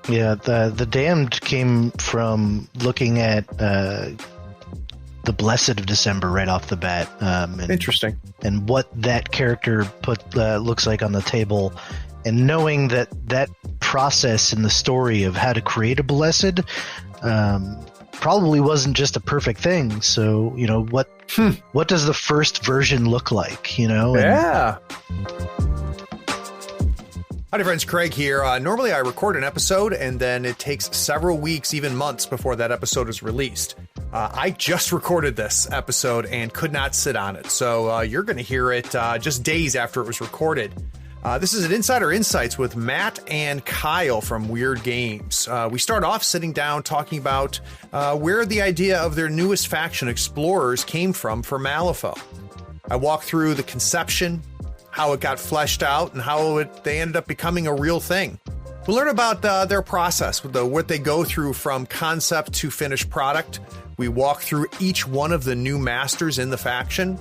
Yeah, the Damned came from looking at the Blessed of December right off the bat. Interesting. And what that character looks like on the table, and knowing that process in the story of how to create a Blessed probably wasn't just a perfect thing. So, what does the first version look like? Yeah. Howdy friends, Craig here. Normally I record an episode and then it takes several weeks, even months before that episode is released. I just recorded this episode and could not sit on it. So you're going to hear it just days after it was recorded. This is an Insider Insights with Matt and Kyle from Wyrd Games. We start off sitting down talking about where the idea of their newest faction, Explorers, came from for Malifaux. I walk through the conception, how it got fleshed out, and how they ended up becoming a real thing. We learn about their process, what they go through from concept to finished product. We walk through each one of the new masters in the faction.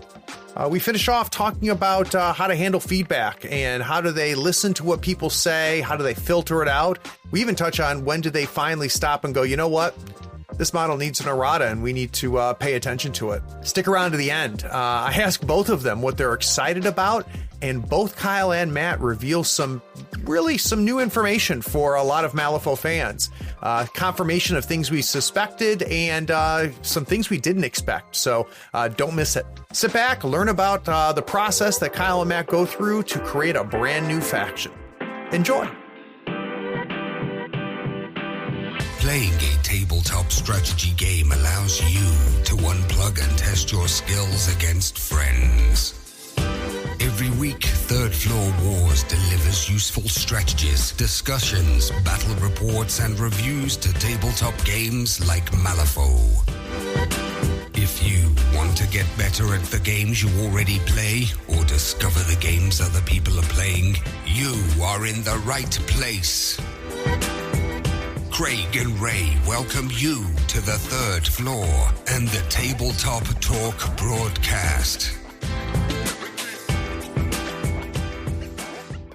We finish off talking about how to handle feedback and how do they listen to what people say, how do they filter it out. We even touch on when do they finally stop and go, you know what? This model needs an errata and we need to pay attention to it. Stick around to the end. I ask both of them what they're excited about, and both Kyle and Matt reveal some new information for a lot of Malifaux fans. Confirmation of things we suspected and some things we didn't expect. So don't miss it. Sit back, learn about the process that Kyle and Matt go through to create a brand new faction. Enjoy. Playing a tabletop strategy game allows you to unplug and test your skills against friends. Every week, Third Floor Wars delivers useful strategies, discussions, battle reports, and reviews to tabletop games like Malifaux. If you want to get better at the games you already play, or discover the games other people are playing, you are in the right place. Craig and Ray welcome you to the Third Floor and the Tabletop Talk broadcast.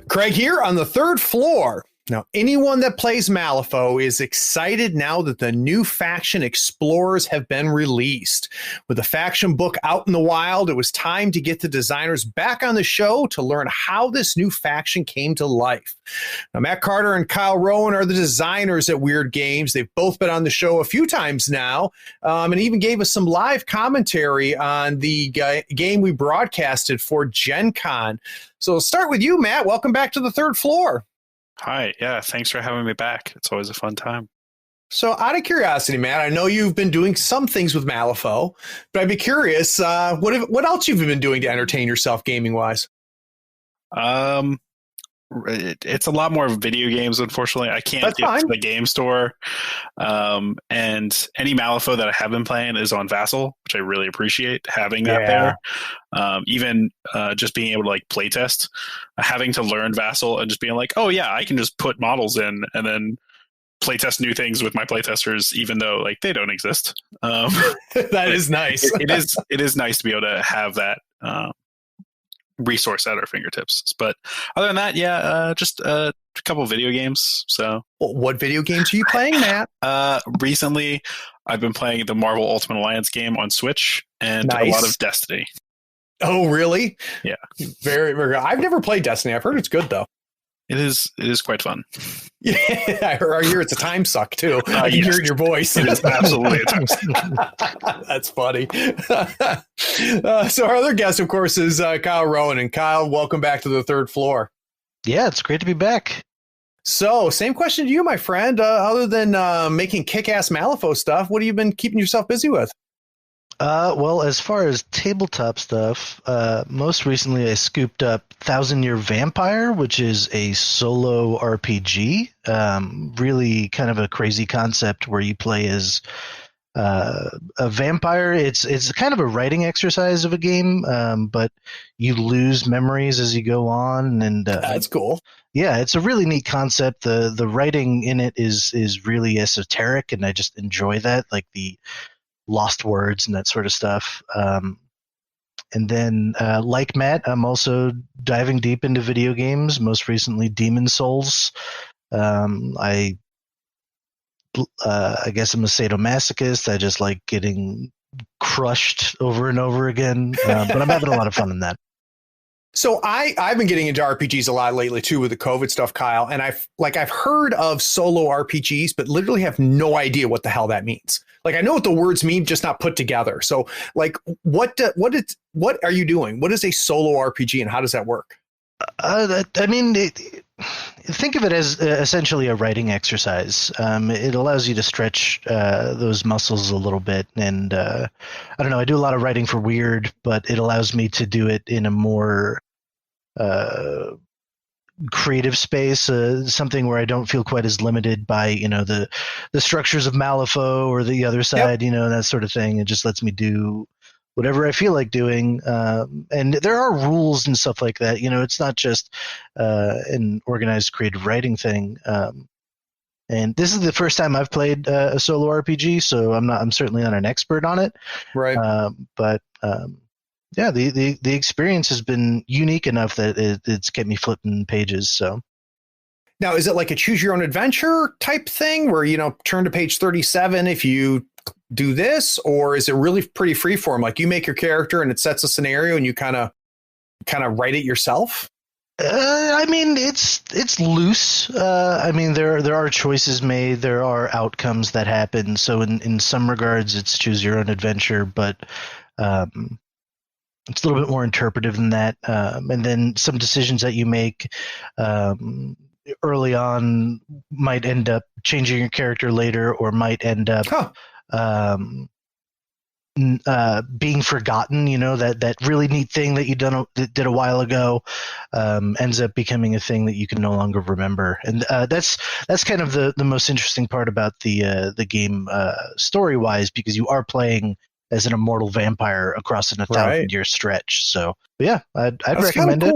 Craig here on the Third Floor. Now, anyone that plays Malifaux is excited now that the new faction Explorers have been released. With the faction book out in the wild, it was time to get the designers back on the show to learn how this new faction came to life. Now, Matt Carter and Kyle Rowan are the designers at Wyrd Games. They've both been on the show a few times now, and even gave us some live commentary on the game we broadcasted for Gen Con. So let's start with you, Matt. Welcome back to the Third Floor. Hi, yeah, thanks for having me back. It's always a fun time. So out of curiosity, Matt, I know you've been doing some things with Malifaux, but I'd be curious, what else you've been doing to entertain yourself gaming-wise? It's a lot more video games, unfortunately. I can't get to the game store. And any Malifaux that I have been playing is on Vassal, which I really appreciate having that there. Even just being able to playtest, having to learn Vassal and just being like, oh yeah, I can just put models in and then playtest new things with my playtesters, even though they don't exist. That is nice. It is nice to be able to have that resource at our fingertips. But other than that, just a couple video games. So what video games are you playing, Matt? Recently I've been playing the Marvel Ultimate Alliance game on Switch and a lot of Destiny. Oh really? Yeah, very, very good. I've never played Destiny. I've heard it's good though. It is quite fun. Yeah, I hear it's a time suck too. I can hear it in your voice. It is absolutely a time suck. That's funny. So our other guest, of course, is Kyle Rowan. And Kyle, welcome back to the Third Floor. Yeah, it's great to be back. So same question to you, my friend. Other than making kick-ass Malifaux stuff, what have you been keeping yourself busy with? Well, as far as tabletop stuff, most recently I scooped up 1,000 Year Vampire, which is a solo RPG. Really kind of a crazy concept where you play as a vampire. It's kind of a writing exercise of a game, but you lose memories as you go on, and that's cool. Yeah, it's a really neat concept. The writing in it is really esoteric, and I just enjoy that, like the lost words and that sort of stuff. And then, like Matt, I'm also diving deep into video games, most recently Demon Souls. I I guess I'm a sadomasochist. I just like getting crushed over and over again. But I'm having a lot of fun in that. So I've been getting into RPGs a lot lately too with the COVID stuff, Kyle. And I've heard of solo RPGs, but literally have no idea what the hell that means. Like, I know what the words mean, just not put together. So like, what are you doing? What is a solo RPG and how does that work? Think of it as essentially a writing exercise. It allows you to stretch those muscles a little bit. And I don't know, I do a lot of writing for Wyrd, but it allows me to do it in a more creative space, something where I don't feel quite as limited by, the structures of Malifaux or the other side, that sort of thing. It just lets me do whatever I feel like doing. And there are rules and stuff like that. It's not just an organized creative writing thing. And this is the first time I've played a solo RPG, so I'm certainly not an expert on it. Right. But the experience has been unique enough that it's kept me flipping pages. So. Now, is it like a choose your own adventure type thing where, turn to page 37 if you do this, or is it really pretty freeform? Like, you make your character and it sets a scenario and you kind of write it yourself? It's loose. There are choices made. There are outcomes that happen. So in some regards, it's choose your own adventure, but it's a little bit more interpretive than that. And then some decisions that you make early on might end up changing your character later, or might end up being forgotten. That really neat thing that you did a while ago ends up becoming a thing that you can no longer remember. And that's kind of the most interesting part about the game story wise, because you are playing as an immortal vampire across an 1,000-year stretch. So yeah, I'd recommend it.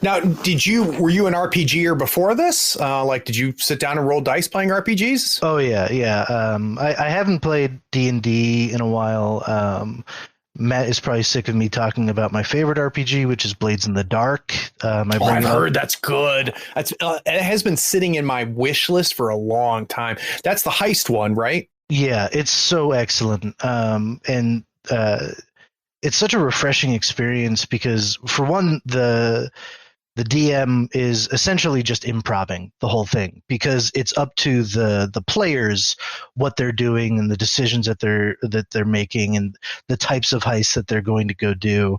Now, were you an RPGer before this? Did you sit down and roll dice playing RPGs? Oh yeah. I haven't played D&D in a while. Matt is probably sick of me talking about my favorite RPG, which is Blades in the Dark. I've heard that's good. It has been sitting in my wish list for a long time. That's the heist one, right? Yeah, it's so excellent. And it's such a refreshing experience because, for one, the DM is essentially just improvising the whole thing, because it's up to the players what they're doing and the decisions that they're making and the types of heists that they're going to go do.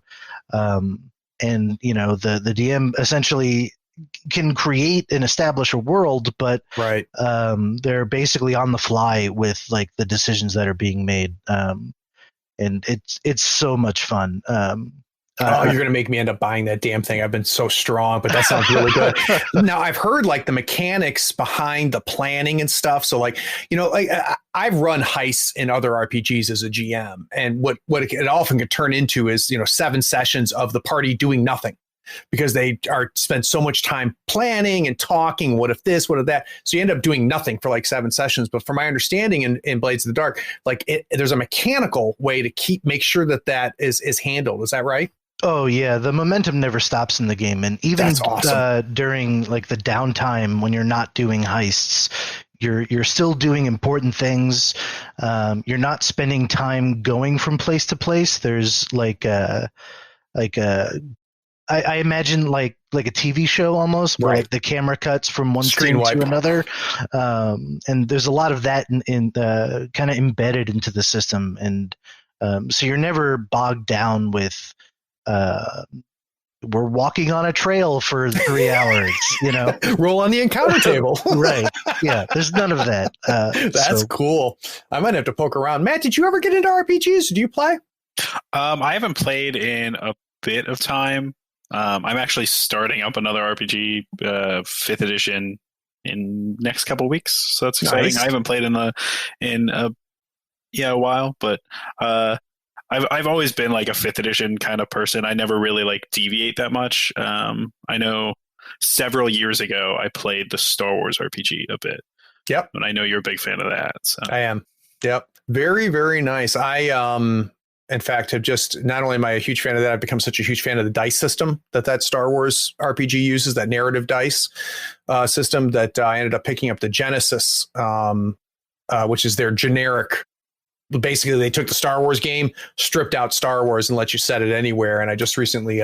And the DM essentially can create and establish a world, but they're basically on the fly with like the decisions that are being made. And it's so much fun. You're going to make me end up buying that damn thing. I've been so strong, but that sounds really good. Now, I've heard like the mechanics behind the planning and stuff. So I've run heists in other RPGs as a GM, and what it often can turn into is, 7 sessions of the party doing nothing, because they spend so much time planning and talking. What if this? What if that? So you end up doing nothing for like 7 sessions. But from my understanding in Blades of the Dark, there's a mechanical way to make sure that is handled. Is that right? Oh yeah, the momentum never stops in the game, and even awesome. During like the downtime when you're not doing heists, you're still doing important things. You're not spending time going from place to place. There's I imagine like a TV show almost, where like the camera cuts from one scene to another, and there's a lot of that in kind of embedded into the system, and so you're never bogged down with we're walking on a trail for 3 hours, roll on the encounter table. Right. Yeah. There's none of that. That's cool. I might have to poke around. Matt, did you ever get into RPGs? Do you play? I haven't played in a bit of time. I'm actually starting up another RPG, 5th edition, in next couple of weeks. So that's exciting. Nice. I haven't played in a while, but I've always been like a 5th edition kind of person. I never really like deviate that much. I know several years ago I played the Star Wars RPG a bit. Yep. And I know you're a big fan of that. So. I am. Yep. Very, very nice. In fact, have just, not only am I a huge fan of that, I've become such a huge fan of the dice system that Star Wars RPG uses, that narrative dice system, that I ended up picking up the Genesis which is their generic. Basically, they took the Star Wars game, stripped out Star Wars, and let you set it anywhere. And I just recently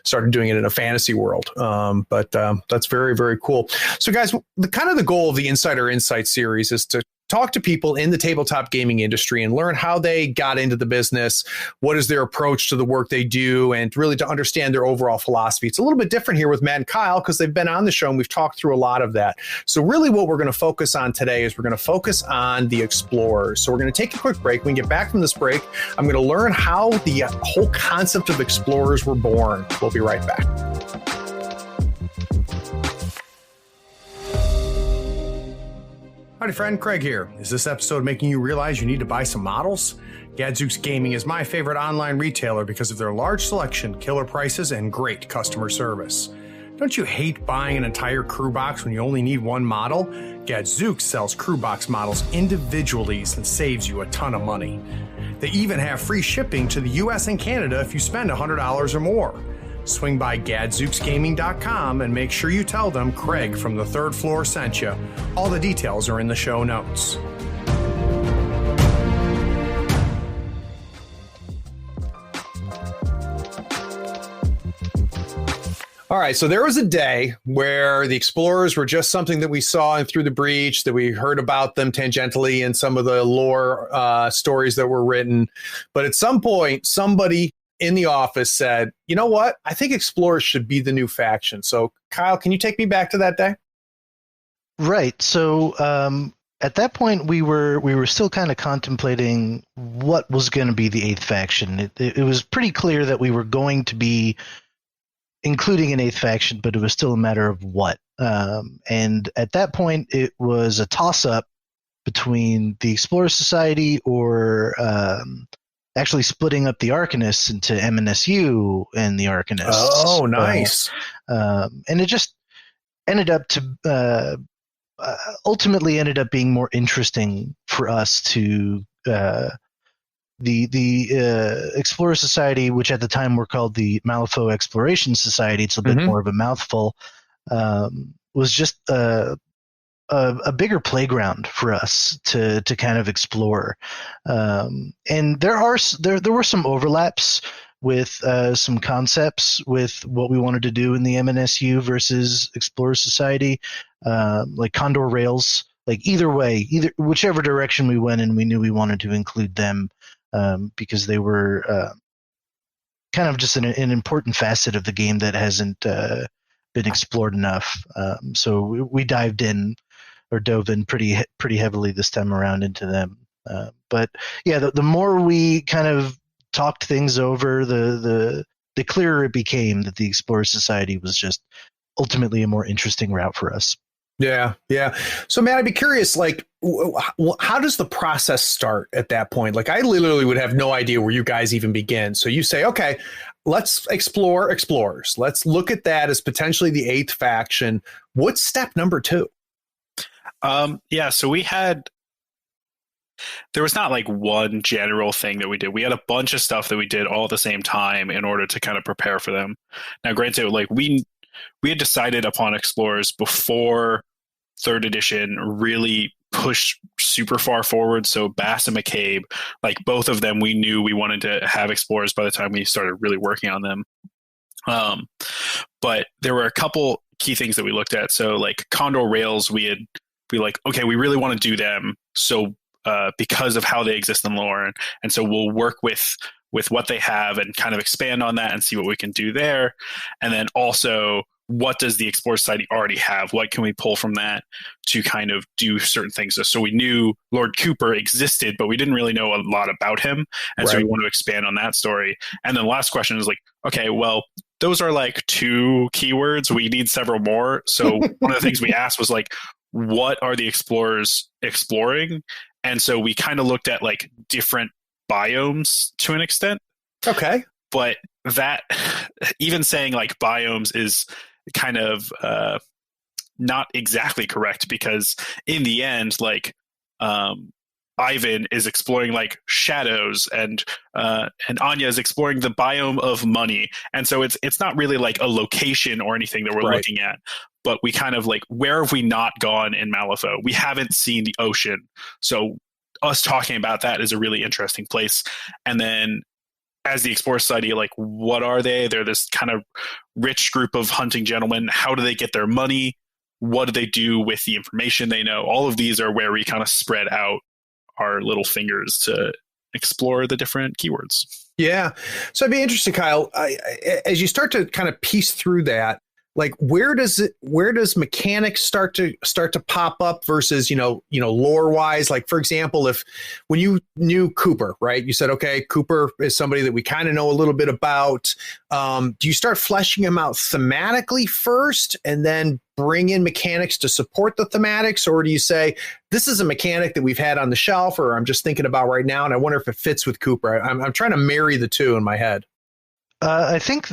started doing it in a fantasy world. But that's very, very cool. So, guys, the goal of the Insider Insight series is to talk to people in the tabletop gaming industry and learn how they got into the business, what is their approach to the work they do, and really to understand their overall philosophy. It's a little bit different here with Matt and Kyle because they've been on the show and we've talked through a lot of that. So really what we're going to focus on today is we're going to focus on the explorers. So we're going to take a quick break. When we get back from this break, I'm going to learn how the whole concept of explorers were born. We'll be right back. Howdy, friend. Craig here. Is this episode making you realize you need to buy some models? Gadzooks Gaming is my favorite online retailer because of their large selection, killer prices, and great customer service. Don't you hate buying an entire crew box when you only need one model? Gadzooks sells crew box models individually and saves you a ton of money. They even have free shipping to the US and Canada if you spend $100 or more. Swing by gadzooksgaming.com and make sure you tell them Craig from the third floor sent you. All the details are in the show notes. All right, so there was a day where the explorers were just something that we saw through the breach, that we heard about them tangentially in some of the lore stories that were written. But at some point, somebody in the office said, you know what? I think explorers should be the new faction. So, Kyle, can you take me back to that day? Right. So at that point, we were still kind of contemplating what was going to be the eighth faction. It was pretty clear that we were going to be including an eighth faction, but it was still a matter of what. And at that point, it was a toss-up between the Explorer Society or actually splitting up the Arcanists into MNSU and the Arcanists. Oh, nice. And it just ended up to ultimately ended up being more interesting for us to the Explorer Society, which at the time were called the Malifaux Exploration Society. It's a bit more of a mouthful. Was just a bigger playground for us to kind of explore. And there were some overlaps with some concepts with what we wanted to do in the MNSU versus Explorer Society, like Condor Rails. Like either way, whichever direction we went in, we knew we wanted to include them because they were kind of just an important facet of the game that hasn't been explored enough. So we dove in pretty heavily this time around into them. But yeah, the more we kind of talked things over, the clearer it became that the Explorer Society was just ultimately a more interesting route for us. Yeah. So, Matt, I'd be curious, like, how does the process start at that point? Like, I literally would have no idea where you guys even begin. So you say, okay, let's explore explorers. Let's look at that as potentially the eighth faction. What's step number 2? So there was not like one general thing that we did. We had a bunch of stuff that we did all at the same time in order to kind of prepare for them. Now, granted, like we had decided upon explorers before 3rd edition really pushed super far forward. So Bass and McCabe, like both of them, we knew we wanted to have explorers by the time we started really working on them. But there were a couple key things that we looked at. So like Condor Rails, we really want to do them. So because of how they exist in lore, and so we'll work with what they have and kind of expand on that and see what we can do there. And then also, what does the Explorer Society already have? What can we pull from that to kind of do certain things? So we knew Lord Cooper existed, but we didn't really know a lot about him. And so we want to expand on that story. And then the last question is like, okay, well, those are like 2 keywords. We need several more. So one of the things we asked was like, what are the explorers exploring? And so we kind of looked at like different biomes to an extent. Okay. But that, even saying like biomes is kind of not exactly correct, because in the end, like Ivan is exploring like shadows, and Anya is exploring the biome of money. And so it's not really like a location or anything that we're looking at, but we kind of like, where have we not gone in Malifaux? We haven't seen the ocean. So us talking about that is a really interesting place. And then as the Explorer Society, like, what are they? They're this kind of rich group of hunting gentlemen. How do they get their money? What do they do with the information they know? All of these are where we kind of spread out our little fingers to explore the different keywords. Yeah. So it'd be interesting, Kyle, as you start to kind of piece through that, like, where does mechanics start to pop up versus, lore wise? Like, for example, when you knew Cooper, right, you said, okay, Cooper is somebody that we kind of know a little bit about. Do you start fleshing him out thematically first and then bring in mechanics to support the thematics? Or do you say, this is a mechanic that we've had on the shelf, or I'm just thinking about right now, and I wonder if it fits with Cooper? I'm trying to marry the two in my head. I think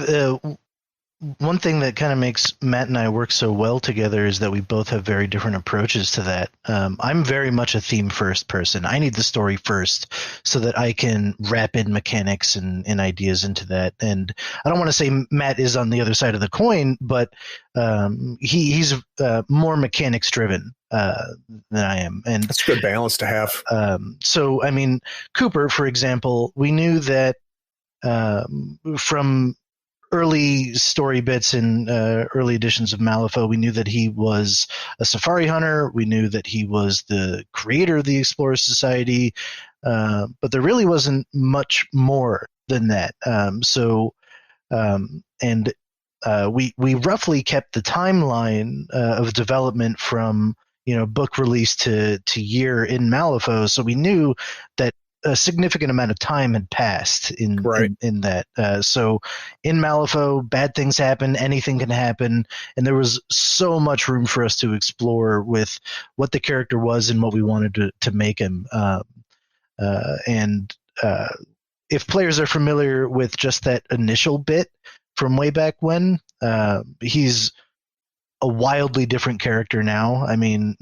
one thing that kind of makes Matt and I work so well together is that we both have very different approaches to that. I'm very much a theme first person. I need the story first so that I can wrap in mechanics and ideas into that. And I don't want to say Matt is on the other side of the coin, but he's more mechanics driven than I am. And that's a good balance to have. So, I mean, Cooper, for example, we knew that from early story bits in early editions of Malifaux, we knew that he was a safari hunter. We knew that he was the creator of the Explorer Society, but there really wasn't much more than that. We roughly kept the timeline of development from book release to year in Malifaux, so we knew that a significant amount of time had passed in that. So in Malifaux, bad things happen, anything can happen, and there was so much room for us to explore with what the character was and what we wanted to make him. If players are familiar with just that initial bit from way back when, he's a wildly different character now. I mean,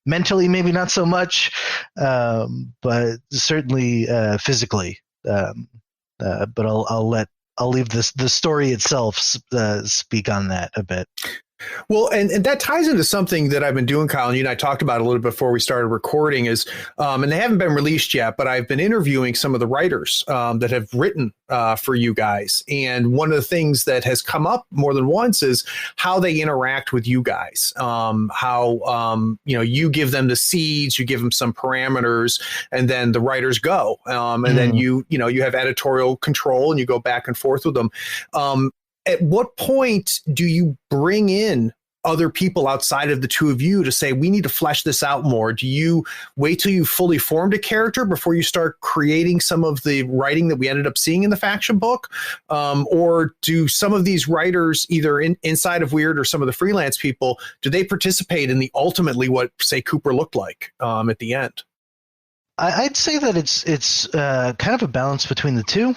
mentally, maybe not so much, but certainly physically. But I'll leave the story itself speak on that a bit. Well, and that ties into something that I've been doing, Kyle, and you and I talked about a little bit before we started recording is, and they haven't been released yet, but I've been interviewing some of the writers that have written for you guys. And one of the things that has come up more than once is how they interact with you guys, how you give them the seeds, you give them some parameters, and then the writers go. And then you have editorial control and you go back and forth with them. At what point do you bring in other people outside of the two of you to say, we need to flesh this out more? Do you wait till you fully formed a character before you start creating some of the writing that we ended up seeing in the faction book? Or do some of these writers, either inside of Wyrd or some of the freelance people, do they participate in the ultimately what, say, Cooper looked like at the end? I'd say that it's kind of a balance between the two.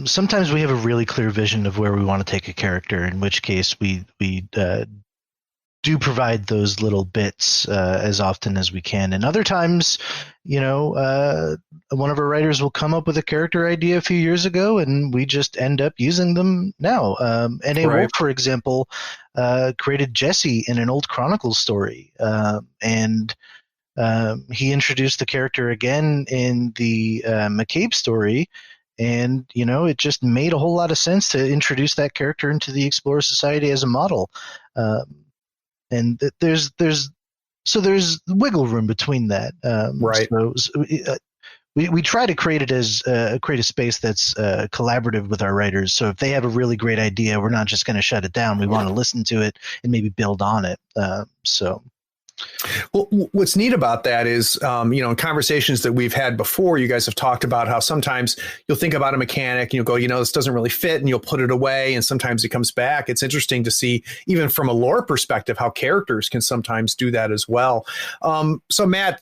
Sometimes we have a really clear vision of where we want to take a character, in which case we do provide those little bits as often as we can. And other times, one of our writers will come up with a character idea a few years ago, and we just end up using them now. N.A. Wolf, for example, created Jesse in an old Chronicles story, and he introduced the character again in the McCabe story, and it just made a whole lot of sense to introduce that character into the Explorer Society as a model. And there's wiggle room between that. So we try to create it as create a space that's collaborative with our writers. So if they have a really great idea, we're not just going to shut it down. We want to listen to it and maybe build on it. Well, what's neat about that is, in conversations that we've had before, you guys have talked about how sometimes you'll think about a mechanic and you'll go, this doesn't really fit, and you'll put it away, and sometimes it comes back. It's interesting to see, even from a lore perspective, how characters can sometimes do that as well. So Matt,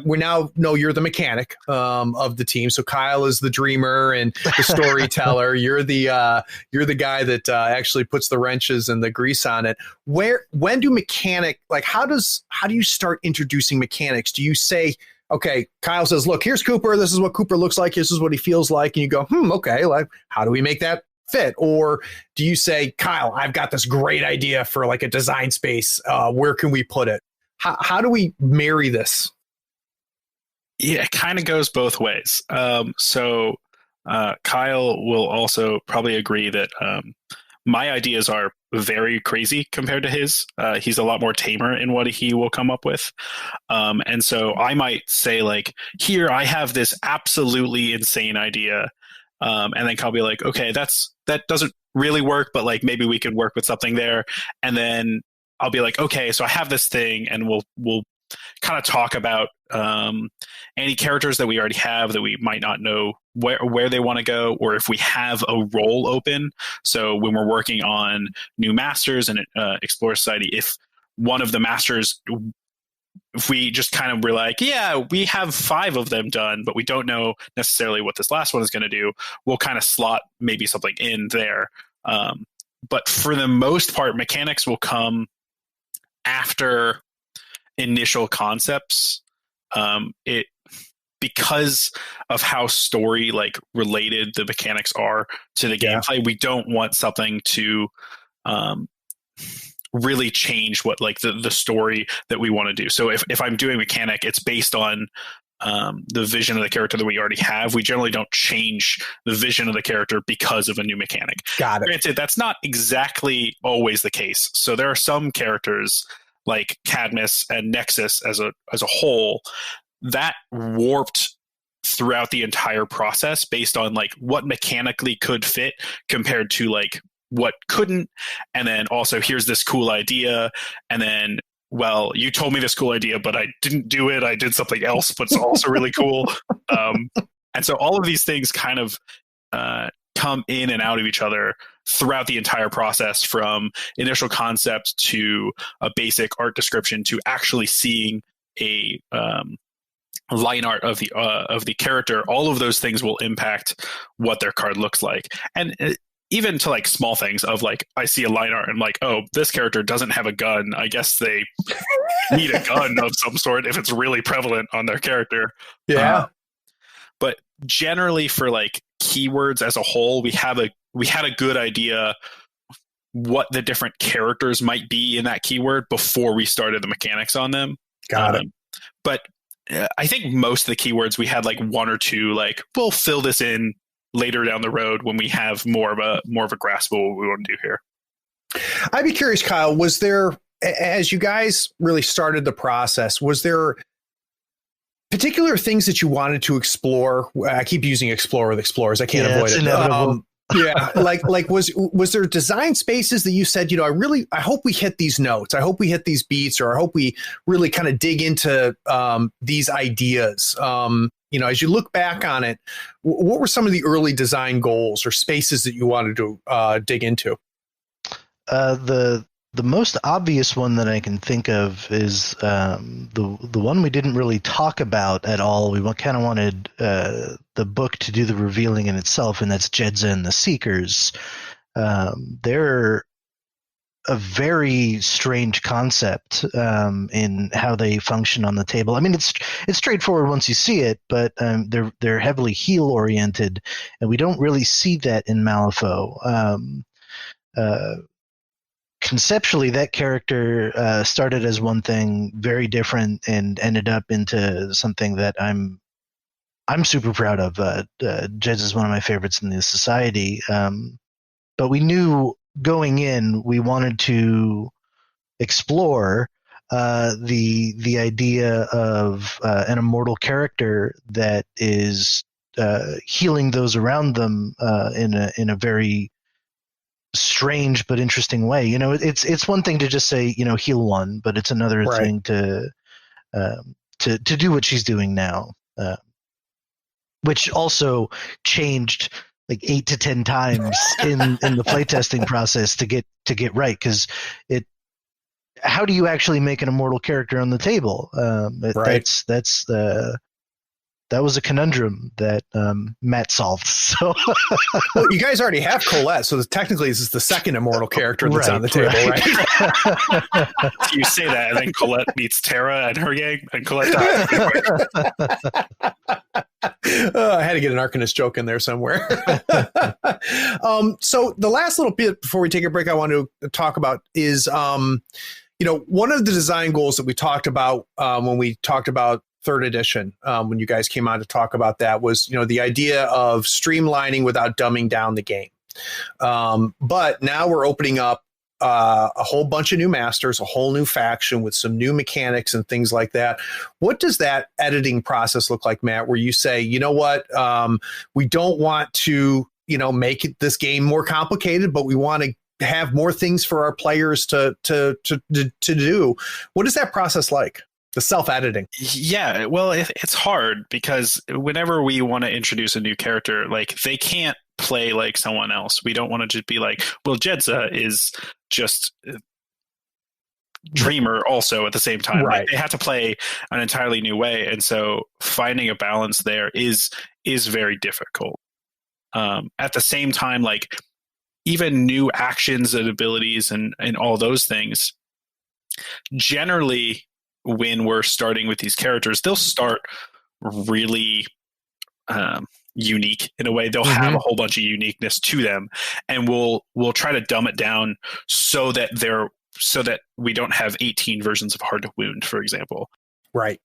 we now know you're the mechanic of the team. So Kyle is the dreamer and the storyteller. You're the guy that actually puts the wrenches and the grease on it. When do how do you start introducing mechanics? Do you say, okay, Kyle says, look, here's Cooper. This is what Cooper looks like. This is what he feels like. And you go, okay, like, how do we make that fit? Or do you say, Kyle, I've got this great idea for like a design space. Where can we put it? How do we marry this? Yeah, it kind of goes both ways. So Kyle will also probably agree that my ideas are very crazy compared to his. He's a lot more tamer in what he will come up with. And so I might say, like, here, I have this absolutely insane idea. And then Kyle will be like, okay, that doesn't really work, but like maybe we could work with something there. And then I'll be like, okay, so I have this thing, and we'll kind of talk about any characters that we already have that we might not know where they want to go, or if we have a role open. So when we're working on new masters and Explorer Society, if one of the masters, if we just kind of were like, yeah, we have 5 of them done, but we don't know necessarily what this last one is going to do, we'll kind of slot maybe something in there. But for the most part, mechanics will come after initial concepts. Because of how story like related the mechanics are to the gameplay, we don't want something to really change what like the story that we want to do. So if I'm doing mechanic, it's based on the vision of the character that we already have. We generally don't change the vision of the character because of a new mechanic. Got it. Granted, that's not exactly always the case. So there are some characters like Cadmus and Nexus as a whole that warped throughout the entire process based on like what mechanically could fit compared to like what couldn't. And then also, here's this cool idea, and then, well, you told me this cool idea, but I didn't do it. I did something else, but it's also really cool. And so all of these things kind of come in and out of each other throughout the entire process, from initial concept to a basic art description to actually seeing a line art of the character. All of those things will impact what their card looks like. And even to like small things of like, I see a line art and I'm like, oh, this character doesn't have a gun. I guess they need a gun of some sort if it's really prevalent on their character. Yeah. But generally for like keywords as a whole, we had a good idea what the different characters might be in that keyword before we started the mechanics on them. Got it. But I think most of the keywords we had like 1 or 2, like we'll fill this in later down the road when we have more of a grasp of what we want to do here. I'd be curious, Kyle, was there, as you guys really started the process, was there particular things that you wanted to explore? I keep using explore with explorers. I can't avoid it. Yeah. Like was there design spaces that you said, I hope we hit these notes. I hope we hit these beats, or I hope we really kind of dig into these ideas. As you look back on it, what were some of the early design goals or spaces that you wanted to dig into? The most obvious one that I can think of is the one we didn't really talk about at all. We kind of wanted the book to do the revealing in itself, and that's Jedza and the Seekers. They're a very strange concept in how they function on the table. I mean, it's straightforward once you see it, but they're heavily heel oriented, and we don't really see that in Malifaux. Conceptually, that character started as one thing very different and ended up into something that I'm super proud of. Jedza is one of my favorites in the society, but we knew going in we wanted to explore the idea of an immortal character that is healing those around them in a very strange but interesting way. It's one thing to just say, heal one, but it's another thing to do what she's doing now, which also changed like 8 to 10 times in the playtesting process to get right, because how do you actually make an immortal character on the table? That's that was a conundrum that Matt solved. So, well, you guys already have Colette, so technically this is the second immortal character that's on the table, right? You say that, and then Colette meets Tara and her gang, and Colette dies. I had to get an Arcanist joke in there somewhere. So the last little bit before we take a break I want to talk about is, one of the design goals that we talked about when we talked about third edition, when you guys came on to talk about that, was, the idea of streamlining without dumbing down the game. But now we're opening up a whole bunch of new masters, a whole new faction with some new mechanics and things like that. What does that editing process look like, Matt, where you say, you know what, we don't want to, make this game more complicated, but we want to have more things for our players to do. What is that process like? The self-editing. Yeah, well, it's hard because whenever we want to introduce a new character, like they can't play like someone else. We don't want to just be like, well, Jedza is just Dreamer also at the same time. Right. Like, they have to play an entirely new way, and so finding a balance there is very difficult. At the same time, like even new actions and abilities and all those things, generally when we're starting with these characters, they'll start really unique in a way. They'll have a whole bunch of uniqueness to them, and we'll try to dumb it down so that we don't have 18 versions of Hard to Wound, for example. Right.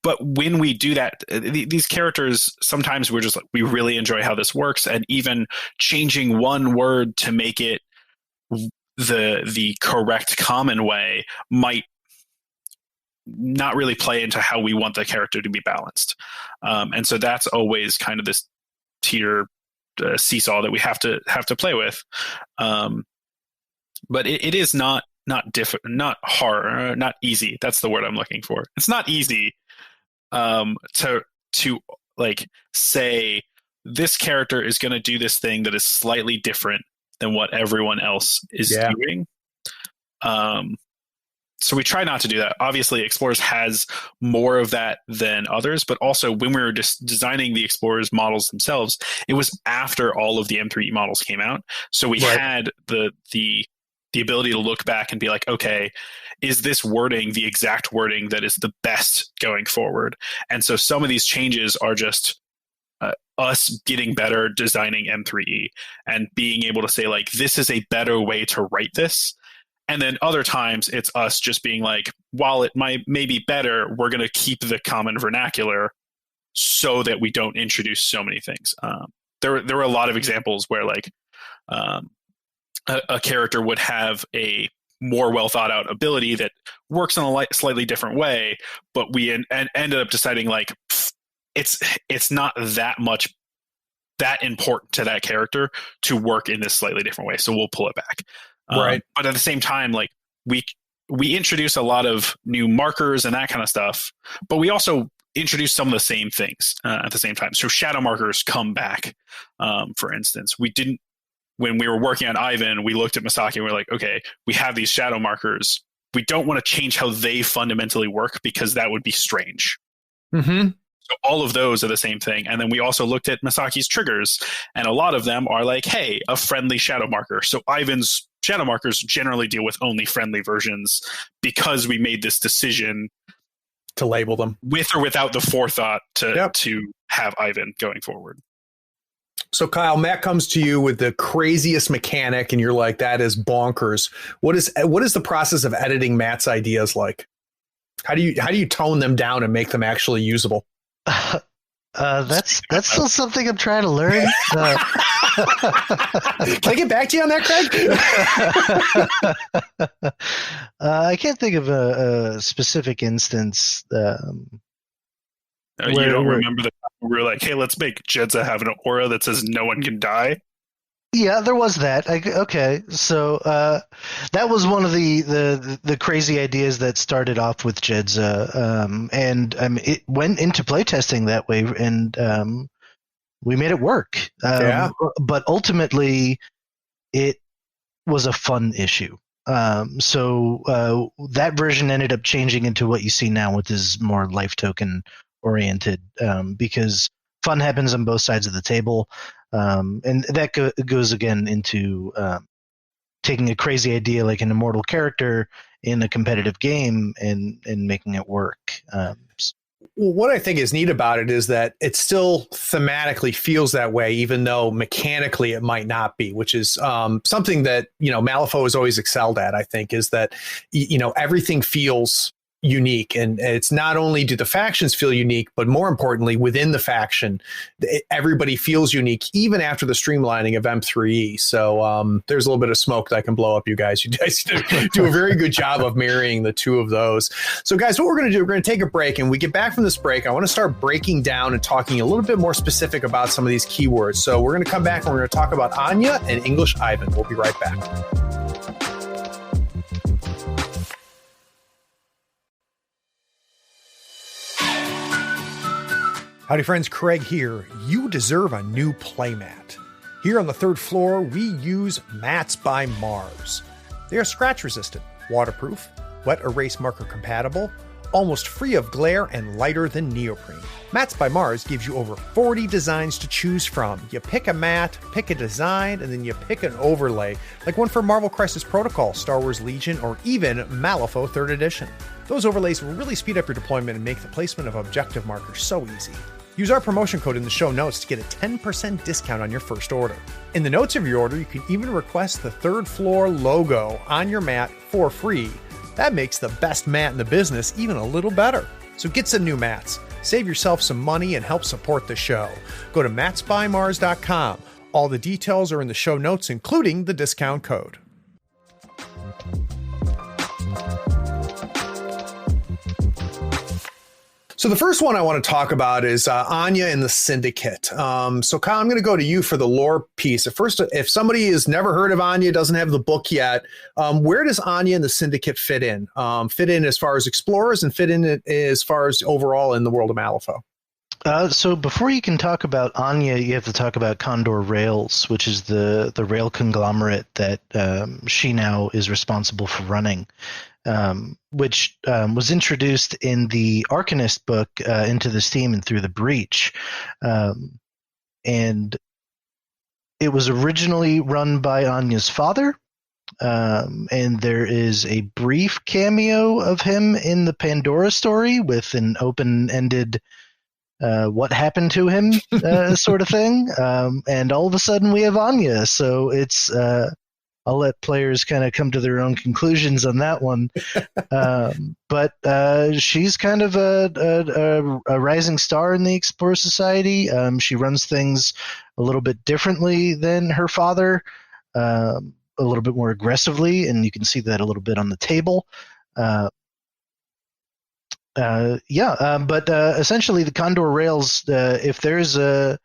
But when we do that, these characters, sometimes we're just like, we really enjoy how this works, and even changing one word to make it the correct common way might not really play into how we want the character to be balanced. And so that's always kind of this tier seesaw that we have to play with. But it is not hard, not easy. That's the word I'm looking for. It's not easy to like say this character is going to do this thing that is slightly different than what everyone else is doing. So we try not to do that. Obviously, Explorers has more of that than others, but also when we were just designing the Explorers models themselves, it was after all of the M3E models came out. So we had the ability to look back and be like, okay, is this wording the exact wording that is the best going forward? And so some of these changes are just us getting better designing M3E and being able to say, like, this is a better way to write this. And then other times it's us just being like, while it may be better, we're going to keep the common vernacular so that we don't introduce so many things. There were a lot of examples where like a character would have a more well thought out ability that works in a slightly different way, but we ended up deciding like it's not that important to that character to work in this slightly different way. So we'll pull it back. Right. But at the same time, like we introduce a lot of new markers and that kind of stuff, but we also introduce some of the same things at the same time. So shadow markers come back. For instance, when we were working on Ivan, we looked at Misaki and we were like, okay, we have these shadow markers. We don't want to change how they fundamentally work because that would be strange. Mm-hmm. So all of those are the same thing. And then we also looked at Misaki's triggers, and a lot of them are like, hey, a friendly shadow marker. So Ivan's shadow markers generally deal with only friendly versions because we made this decision to label them with or without the forethought to have Ivan going forward. So Kyle, Matt comes to you with the craziest mechanic and you're like, that is bonkers. What is the process of editing Matt's ideas like? How do you tone them down and make them actually usable? That's still something I'm trying to learn. Can I get back to you on that, Craig? I can't think of a specific instance. You don't remember the time we were like, hey, let's make Jedza have an aura that says no one can die? Yeah, there was that. Okay, so that was one of the crazy ideas that started off with Jedza, and it went into playtesting that way, and we made it work. But ultimately, it was a fun issue. So that version ended up changing into what you see now, which is more life token oriented, because fun happens on both sides of the table. And that goes again into taking a crazy idea like an immortal character in a competitive game and making it work. Well, what I think is neat about it is that it still thematically feels that way, even though mechanically it might not be, which is something that, Malifaux has always excelled at, I think, is that, everything feels unique. And it's not only do the factions feel unique, but more importantly, within the faction, everybody feels unique, even after the streamlining of M3E. So there's a little bit of smoke that I can blow up, you guys. You guys do a very good job of marrying the two of those. So guys, what we're going to do, we're going to take a break, and we get back from this break, I want to start breaking down and talking a little bit more specific about some of these keywords. So we're going to come back and we're going to talk about Anya and English Ivan. We'll be right back. Howdy friends, Craig here. You deserve a new playmat. Here on the third floor, we use Mats by Mars. They are scratch resistant, waterproof, wet erase marker compatible, almost free of glare, and lighter than neoprene. Mats by Mars gives you over 40 designs to choose from. You pick a mat, pick a design, and then you pick an overlay, like one for Marvel Crisis Protocol, Star Wars Legion, or even Malifaux 3rd Edition. Those overlays will really speed up your deployment and make the placement of objective markers so easy. Use our promotion code in the show notes to get a 10% discount on your first order. In the notes of your order, you can even request the third floor logo on your mat for free. That makes the best mat in the business even a little better. So get some new mats, save yourself some money, and help support the show. Go to matsbymars.com. All the details are in the show notes, including the discount code. So the first one I want to talk about is Anya and the Syndicate. So Kyle, I'm going to go to you for the lore piece. At first, if somebody has never heard of Anya, doesn't have the book yet, where does Anya and the Syndicate fit in? Fit in as far as explorers and fit in as far as overall in the world of Malifaux? So before you can talk about Anya, you have to talk about Condor Rails, which is the rail conglomerate that she now is responsible for running. Which was introduced in the Arcanist book Into the Steam and Through the Breach. And it was originally run by Anya's father, and there is a brief cameo of him in the Pandora story with an open-ended what happened to him sort of thing. And all of a sudden we have Anya, so it's... I'll let players kind of come to their own conclusions on that one. But she's kind of a rising star in the Explorer Society. She runs things a little bit differently than her father, a little bit more aggressively, and you can see that a little bit on the table. But essentially the Condor Rails, if there's a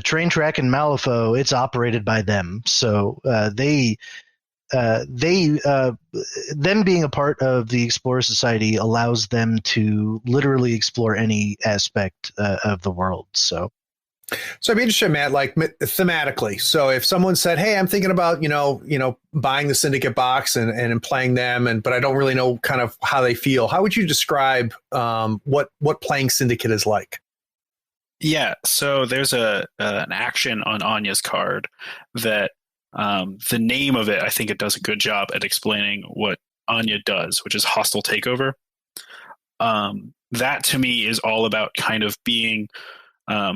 train track in Malifaux, it's operated by them. So them being a part of the Explorer Society allows them to literally explore any aspect of the world. So I'd be interested, Matt, like thematically. So if someone said, "Hey, I'm thinking about buying the Syndicate box and playing them, but I don't really know kind of how they feel," how would you describe what playing Syndicate is like? Yeah, so there's an action on Anya's card that the name of it, I think it does a good job at explaining what Anya does, which is hostile takeover. That to me is all about kind of being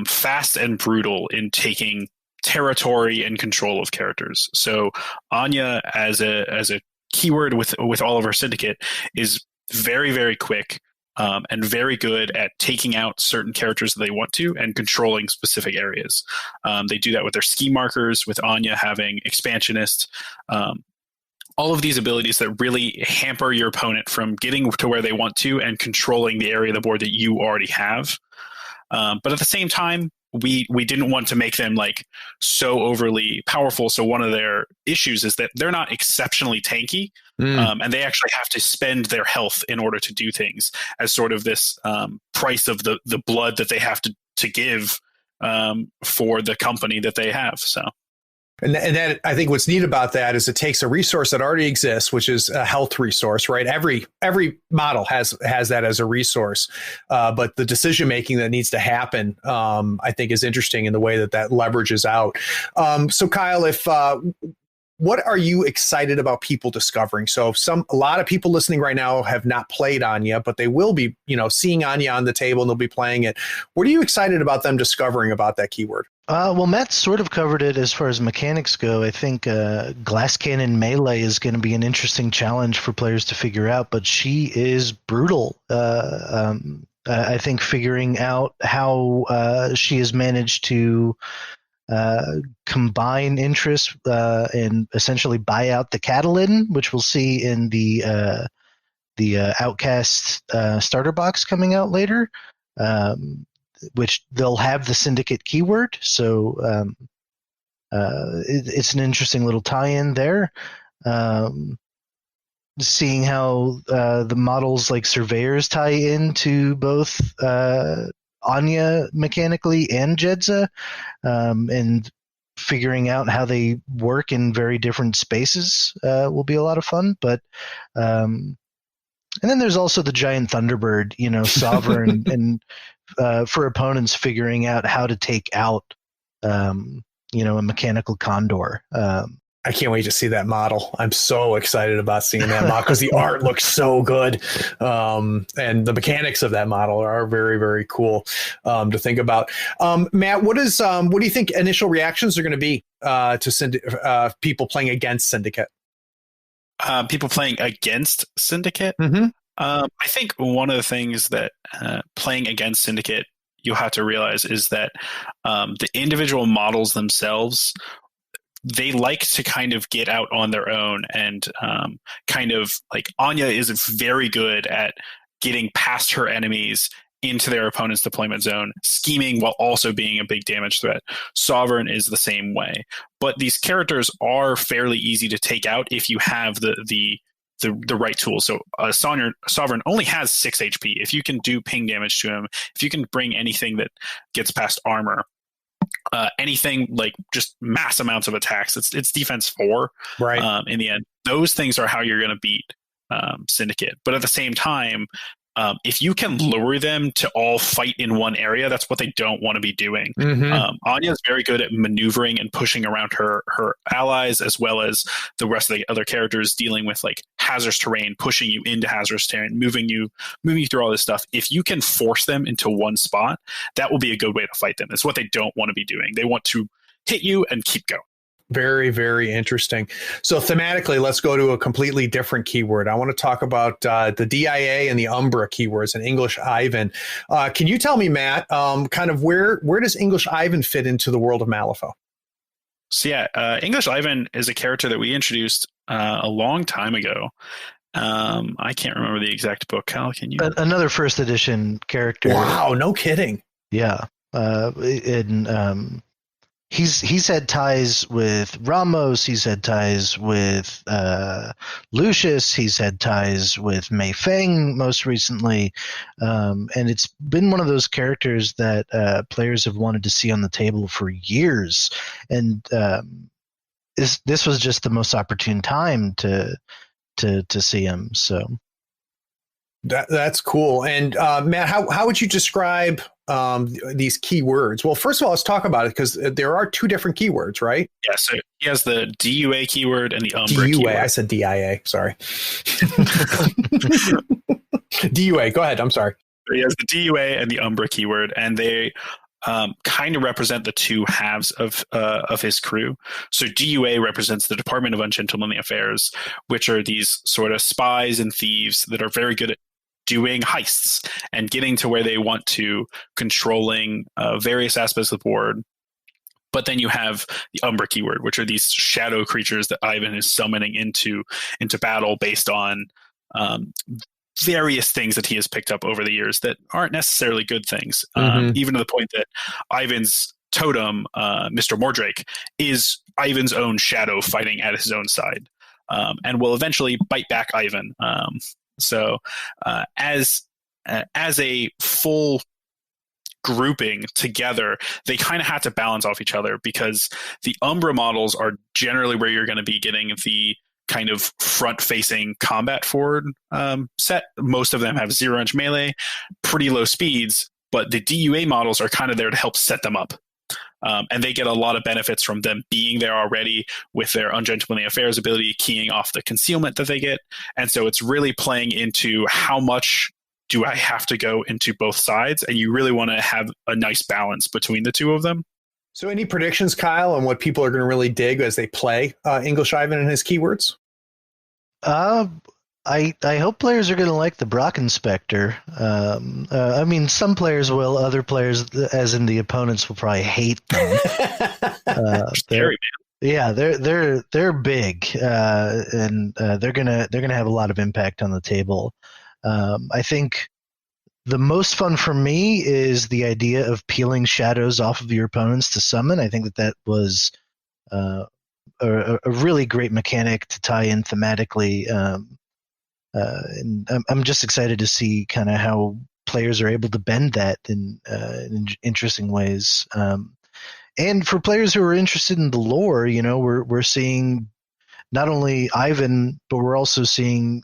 fast and brutal in taking territory and control of characters. So Anya as a keyword with all of her Syndicate is very, very quick. And very good at taking out certain characters that they want to and controlling specific areas. They do that with their ski markers, with Anya having Expansionist. All of these abilities that really hamper your opponent from getting to where they want to and controlling the area of the board that you already have. But at the same time, we didn't want to make them like so overly powerful. So one of their issues is that they're not exceptionally tanky, and they actually have to spend their health in order to do things as sort of this price of the blood that they have to give for the company that they have. So And that, I think what's neat about that is it takes a resource that already exists, which is a health resource, right? Every model has that as a resource, but the decision making that needs to happen, I think, is interesting in the way that leverages out. So, Kyle, what are you excited about people discovering? So, a lot of people listening right now have not played Anya, but they will be, seeing Anya on the table and they'll be playing it. What are you excited about them discovering about that keyword? Well, Matt sort of covered it as far as mechanics go. I think Glass Cannon Melee is going to be an interesting challenge for players to figure out, but she is brutal. I think figuring out how she has managed to combine interests and essentially buy out the Catalin, which we'll see in the Outcast starter box coming out later. Which they'll have the Syndicate keyword, so it's an interesting little tie-in there. Seeing how the models like Surveyors tie into both Anya mechanically and Jedza, and figuring out how they work in very different spaces will be a lot of fun. But and then there's also the giant Thunderbird, Sovereign, and for opponents figuring out how to take out, a mechanical Condor. I can't wait to see that model. I'm so excited about seeing that model because the art looks so good. And the mechanics of that model are very, very cool to think about. Matt, what do you think initial reactions are going to be to people playing against Syndicate? People playing against Syndicate? Mm-hmm. I think one of the things that playing against Syndicate you have to realize is that the individual models themselves, they like to kind of get out on their own, and kind of like Anya is very good at getting past her enemies into their opponent's deployment zone, scheming while also being a big damage threat. Sovereign is the same way. But these characters are fairly easy to take out if you have the right tools. So Sovereign only has 6 HP. If you can do ping damage to him, if you can bring anything that gets past armor, anything like just mass amounts of attacks, it's defense 4, right? In the end, those things are how you're going to beat Syndicate. But at the same time, if you can lure them to all fight in one area, that's what they don't want to be doing. Mm-hmm. Anya is very good at maneuvering and pushing around her allies, as well as the rest of the other characters, dealing with like hazardous terrain, pushing you into hazardous terrain, moving you through all this stuff. If you can force them into one spot, that will be a good way to fight them. It's what they don't want to be doing. They want to hit you and keep going. Very, very interesting. So thematically, let's go to a completely different keyword. I want to talk about the DIA and the Umbra keywords and English Ivan. Can you tell me, Matt, kind of where does English Ivan fit into the world of Malifaux? So yeah, English Ivan is a character that we introduced a long time ago. I can't remember the exact book. Kyle, can you? Another first edition character. Wow, no kidding. Yeah. He's had ties with Ramos. He's had ties with Lucius. He's had ties with Mei Feng most recently, and it's been one of those characters that players have wanted to see on the table for years. And this was just the most opportune time to see him. So that's cool. And Matt, how would you describe these keywords? Well, first of all, let's talk about it because there are 2 different keywords, right? Yeah, so he has the DUA keyword and the Umbra keyword. I said DIA, sorry. DUA, go ahead, I'm sorry. So he has the DUA and the Umbra keyword, and they kind of represent the 2 halves of his crew. So DUA represents the Department of Ungentlemanly Affairs, which are these sort of spies and thieves that are very good at doing heists and getting to where they want to, controlling various aspects of the board. But then you have the Umbra keyword, which are these shadow creatures that Ivan is summoning into battle based on various things that he has picked up over the years that aren't necessarily good things, even to the point that Ivan's totem, Mr. Mordrake, is Ivan's own shadow fighting at his own side, and will eventually bite back Ivan. So as a full grouping together, they kind of had to balance off each other, because the Umbra models are generally where you're going to be getting the kind of front-facing combat forward set. Most of them have 0-inch melee, pretty low speeds, but the DUA models are kind of there to help set them up. And they get a lot of benefits from them being there already with their Ungentlemanly Affairs ability, keying off the concealment that they get. And so it's really playing into how much do I have to go into both sides, and you really want to have a nice balance between the two of them. So any predictions, Kyle, on what people are going to really dig as they play English Ivan and his keywords? I hope players are going to like the Brock Inspector. I mean, some players will. Other players, as in the opponents, will probably hate them. Scary, man. Yeah, they're big, and they're gonna have a lot of impact on the table. I think the most fun for me is the idea of peeling shadows off of your opponents to summon. I think that was a really great mechanic to tie in thematically. And I'm just excited to see kind of how players are able to bend that in interesting ways. And for players who are interested in the lore, we're seeing not only Ivan, but we're also seeing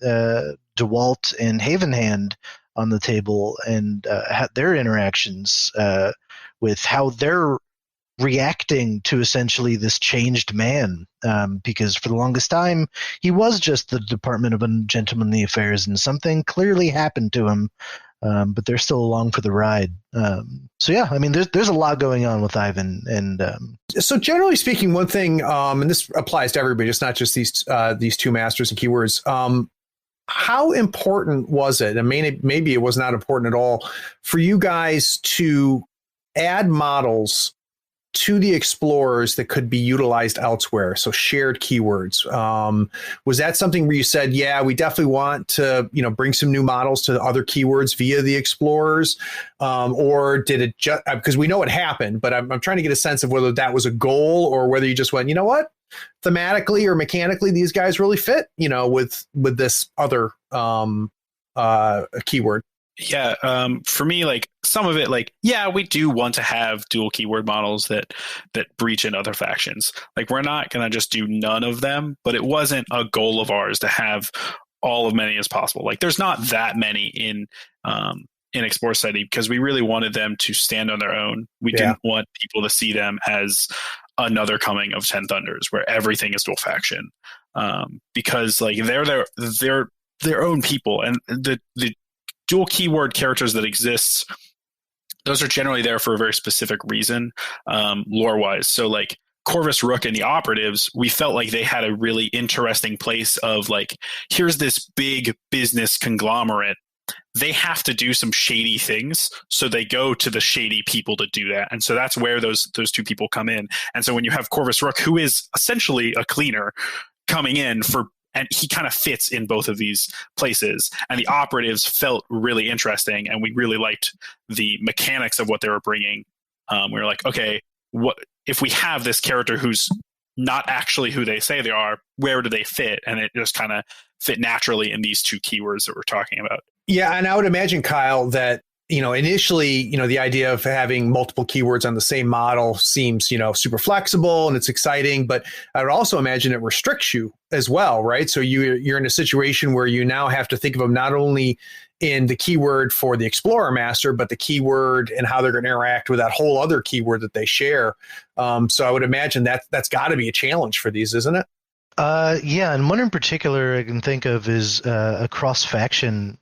DeWalt and Havenhand on the table, and their interactions with how they're reacting to essentially this changed man, because for the longest time he was just the Department of Ungentlemanly Affairs, and something clearly happened to him, but they're still along for the ride. So yeah, I mean, there's a lot going on with Ivan, and so generally speaking, one thing, and this applies to everybody, it's not just these two masters and keywords. How important was it? I mean, maybe it was not important at all for you guys to add models to the explorers that could be utilized elsewhere, so shared keywords. Was that something where you said, yeah, we definitely want to, bring some new models to other keywords via the explorers? Or did it just, because we know it happened, but I'm trying to get a sense of whether that was a goal or whether you just went, you know what, thematically or mechanically, these guys really fit, with this other keyword. Yeah, for me, like some of it, we do want to have dual keyword models that breach in other factions. Like, we're not gonna just do none of them, but it wasn't a goal of ours to have all of many as possible. Like, there's not that many in Explore Study, because we really wanted them to stand on their own. We didn't want people to see them as another coming of Ten Thunders, where everything is dual faction, because they're their own people, and the dual keyword characters that exist, those are generally there for a very specific reason, lore-wise. So Corvus Rook and the Operatives, we felt like they had a really interesting place of here's this big business conglomerate. They have to do some shady things, so they go to the shady people to do that. And so that's where those two people come in. And so when you have Corvus Rook, who is essentially a cleaner, coming in and he kind of fits in both of these places. And the Operatives felt really interesting, and we really liked the mechanics of what they were bringing. We were like, okay, what if we have this character who's not actually who they say they are? Where do they fit? And it just kind of fit naturally in these two keywords that we're talking about. Yeah, and I would imagine, Kyle, that initially, the idea of having multiple keywords on the same model seems, super flexible and it's exciting, but I would also imagine it restricts you as well, right? So you're in a situation where you now have to think of them not only in the keyword for the Explorer Master, but the keyword and how they're going to interact with that whole other keyword that they share. So I would imagine that's got to be a challenge for these, isn't it? Yeah, and one in particular I can think of is a cross-faction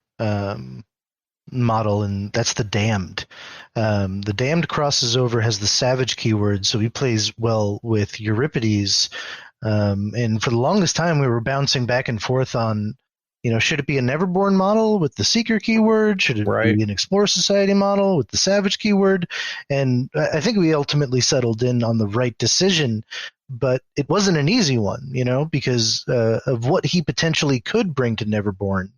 model, and that's the Damned. The Damned crosses over, has the Savage keyword, so he plays well with Euripides. And for the longest time, we were bouncing back and forth on, should it be a Neverborn model with the Seeker keyword? Should it be an Explorer Society model with the Savage keyword? And I think we ultimately settled in on the right decision, but it wasn't an easy one, because of what he potentially could bring to Neverborn.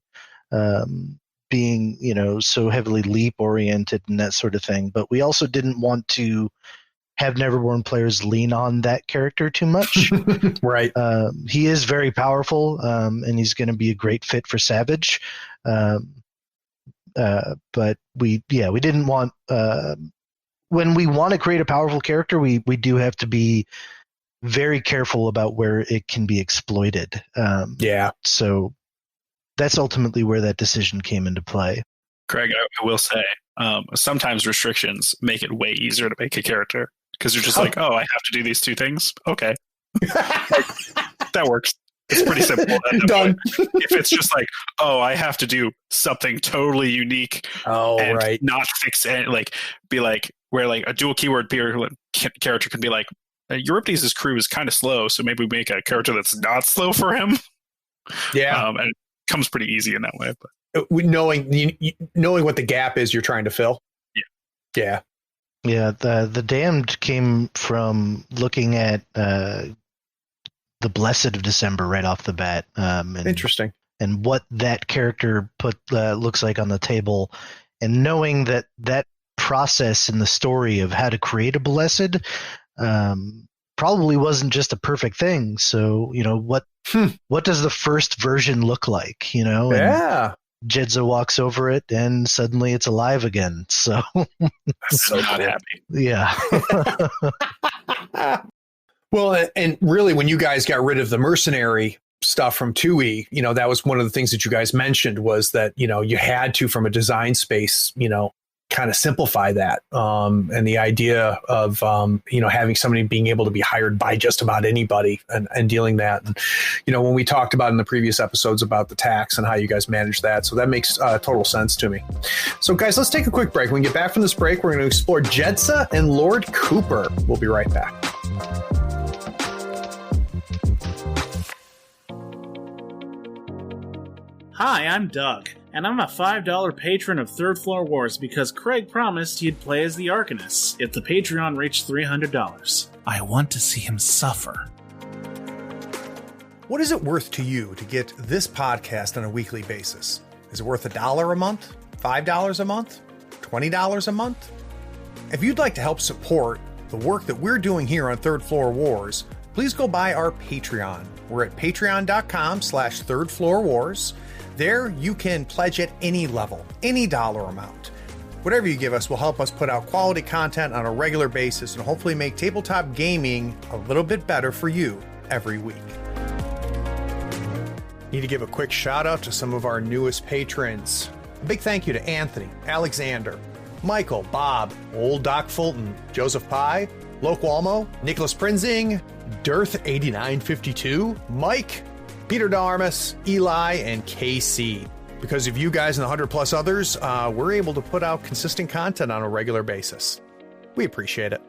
Being, so heavily leap oriented and that sort of thing. But we also didn't want to have Neverborn players lean on that character too much. Right. He is very powerful, and he's going to be a great fit for Savage. But we didn't want when we want to create a powerful character, we do have to be very careful about where it can be exploited. So that's ultimately where that decision came into play. Craig, I will say, sometimes restrictions make it way easier to make a character because you're just like, oh, I have to do these two things. Okay. That works. It's pretty simple. Done. If it's just like, oh, I have to do something totally unique and not fix it, like be like where like a dual keyword character can be like, Euripides' crew is kind of slow, so maybe we make a character that's not slow for him. Yeah. And it comes pretty easy in that way. But knowing what the gap is you're trying to fill. Yeah. Yeah. The Damned came from looking at the Blessed of December right off the bat. Interesting. And what that character looks like on the table, and knowing that process in the story of how to create a Blessed probably wasn't just a perfect thing. So, what does the first version look like? And Jedza walks over it and suddenly it's alive again. So, so not happy. Yeah. Well, and really, when you guys got rid of the mercenary stuff from 2E, that was one of the things that you guys mentioned was that, you had to, from a design space, kind of simplify that. And the idea of, having somebody being able to be hired by just about anybody and dealing that. And, when we talked about in the previous episodes about the tax and how you guys manage that. So that makes total sense to me. So guys, let's take a quick break. When we get back from this break, we're going to explore Jedza and Lord Cooper. We'll be right back. Hi, I'm Doug, and I'm a $5 patron of Third Floor Wars because Craig promised he'd play as the Arcanist if the Patreon reached $300. I want to see him suffer. What is it worth to you to get this podcast on a weekly basis? Is it worth $1 a month? $5 a month? $20 a month? If you'd like to help support the work that we're doing here on Third Floor Wars, please go by our Patreon. We're at patreon.com/thirdfloorwars. There, you can pledge at any level, any dollar amount. Whatever you give us will help us put out quality content on a regular basis and hopefully make tabletop gaming a little bit better for you every week. Need to give a quick shout out to some of our newest patrons. A big thank you to Anthony, Alexander, Michael, Bob, Old Doc Fulton, Joseph Pye, Loke Walmo, Nicholas Prinzing, Dearth8952, Mike, Peter Darmus, Eli, and KC. Because of you guys and the 100 plus others, we're able to put out consistent content on a regular basis. We appreciate it.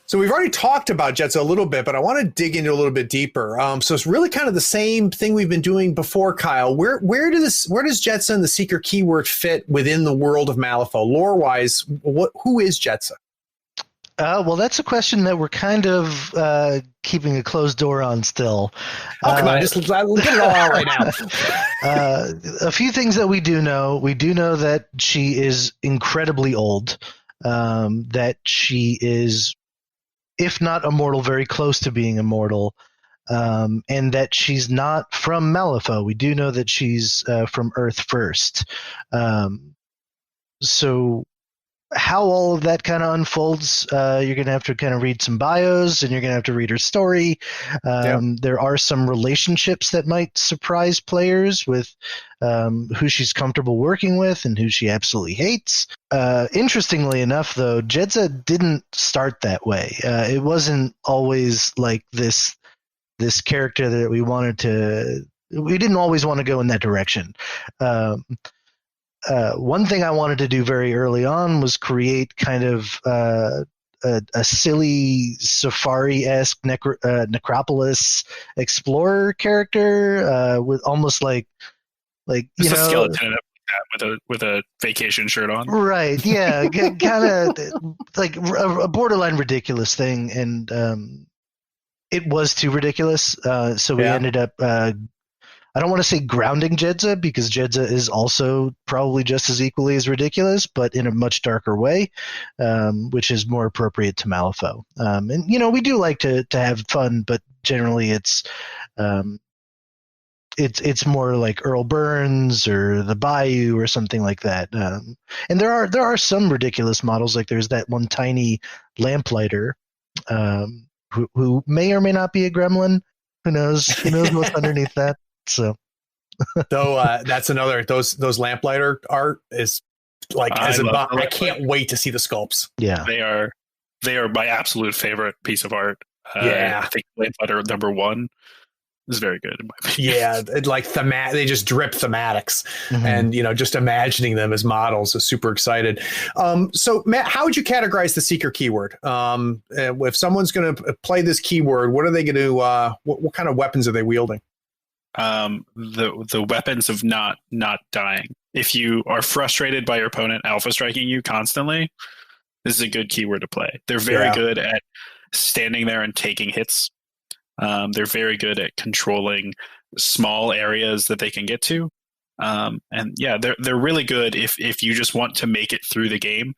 So we've already talked about Jedza a little bit, but I want to dig into a little bit deeper. So it's really kind of the same thing we've been doing before, Kyle. Where does Jedza and the Seeker keyword fit within the world of Malifaux? Lore-wise, who is Jedza? Well, that's a question that we're kind of keeping a closed door on still. Oh, come on, just get it all out right now. A few things that we do know. We do know that she is incredibly old, that she is, if not immortal, very close to being immortal, and that she's not from Malifaux. We do know that she's from Earth first. So how all of that kind of unfolds, you're going to have to kind of read some bios and you're going to have to read her story. There are some relationships that might surprise players with who she's comfortable working with and who she absolutely hates. Interestingly enough, though, Jedza didn't start that way. It wasn't always like this character that we didn't always want to go in that direction. One thing I wanted to do very early on was create kind of a silly Safari-esque Necropolis explorer character with almost like a skeleton with a vacation shirt on. Right, yeah, kind of like a borderline ridiculous thing, and it was too ridiculous, so we ended up I don't want to say grounding Jedza, because Jedza is also probably just as equally as ridiculous, but in a much darker way, which is more appropriate to Malifaux. And we do like to have fun, but generally it's it's more like Earl Burns or the Bayou or something like that. And there are some ridiculous models, like there's that one tiny lamplighter who may or may not be a gremlin. Who knows? Who knows what's underneath that? So, though, that's another those lamplighter art is like I can't wait to see the sculpts. Yeah, they are my absolute favorite piece of art. I think lamplighter #1 is very good in my opinion. Yeah, like they just drip thematics, and just imagining them as models is super excited. So Matt, how would you categorize the seeker keyword? If someone's going to play this keyword, what are they going to? What kind of weapons are they wielding? The weapons of not dying. If you are frustrated by your opponent alpha striking you constantly, this is a good keyword to play. They're very good at standing there and taking hits. They're very good at controlling small areas that they can get to. And yeah, they're really good if you just want to make it through the game,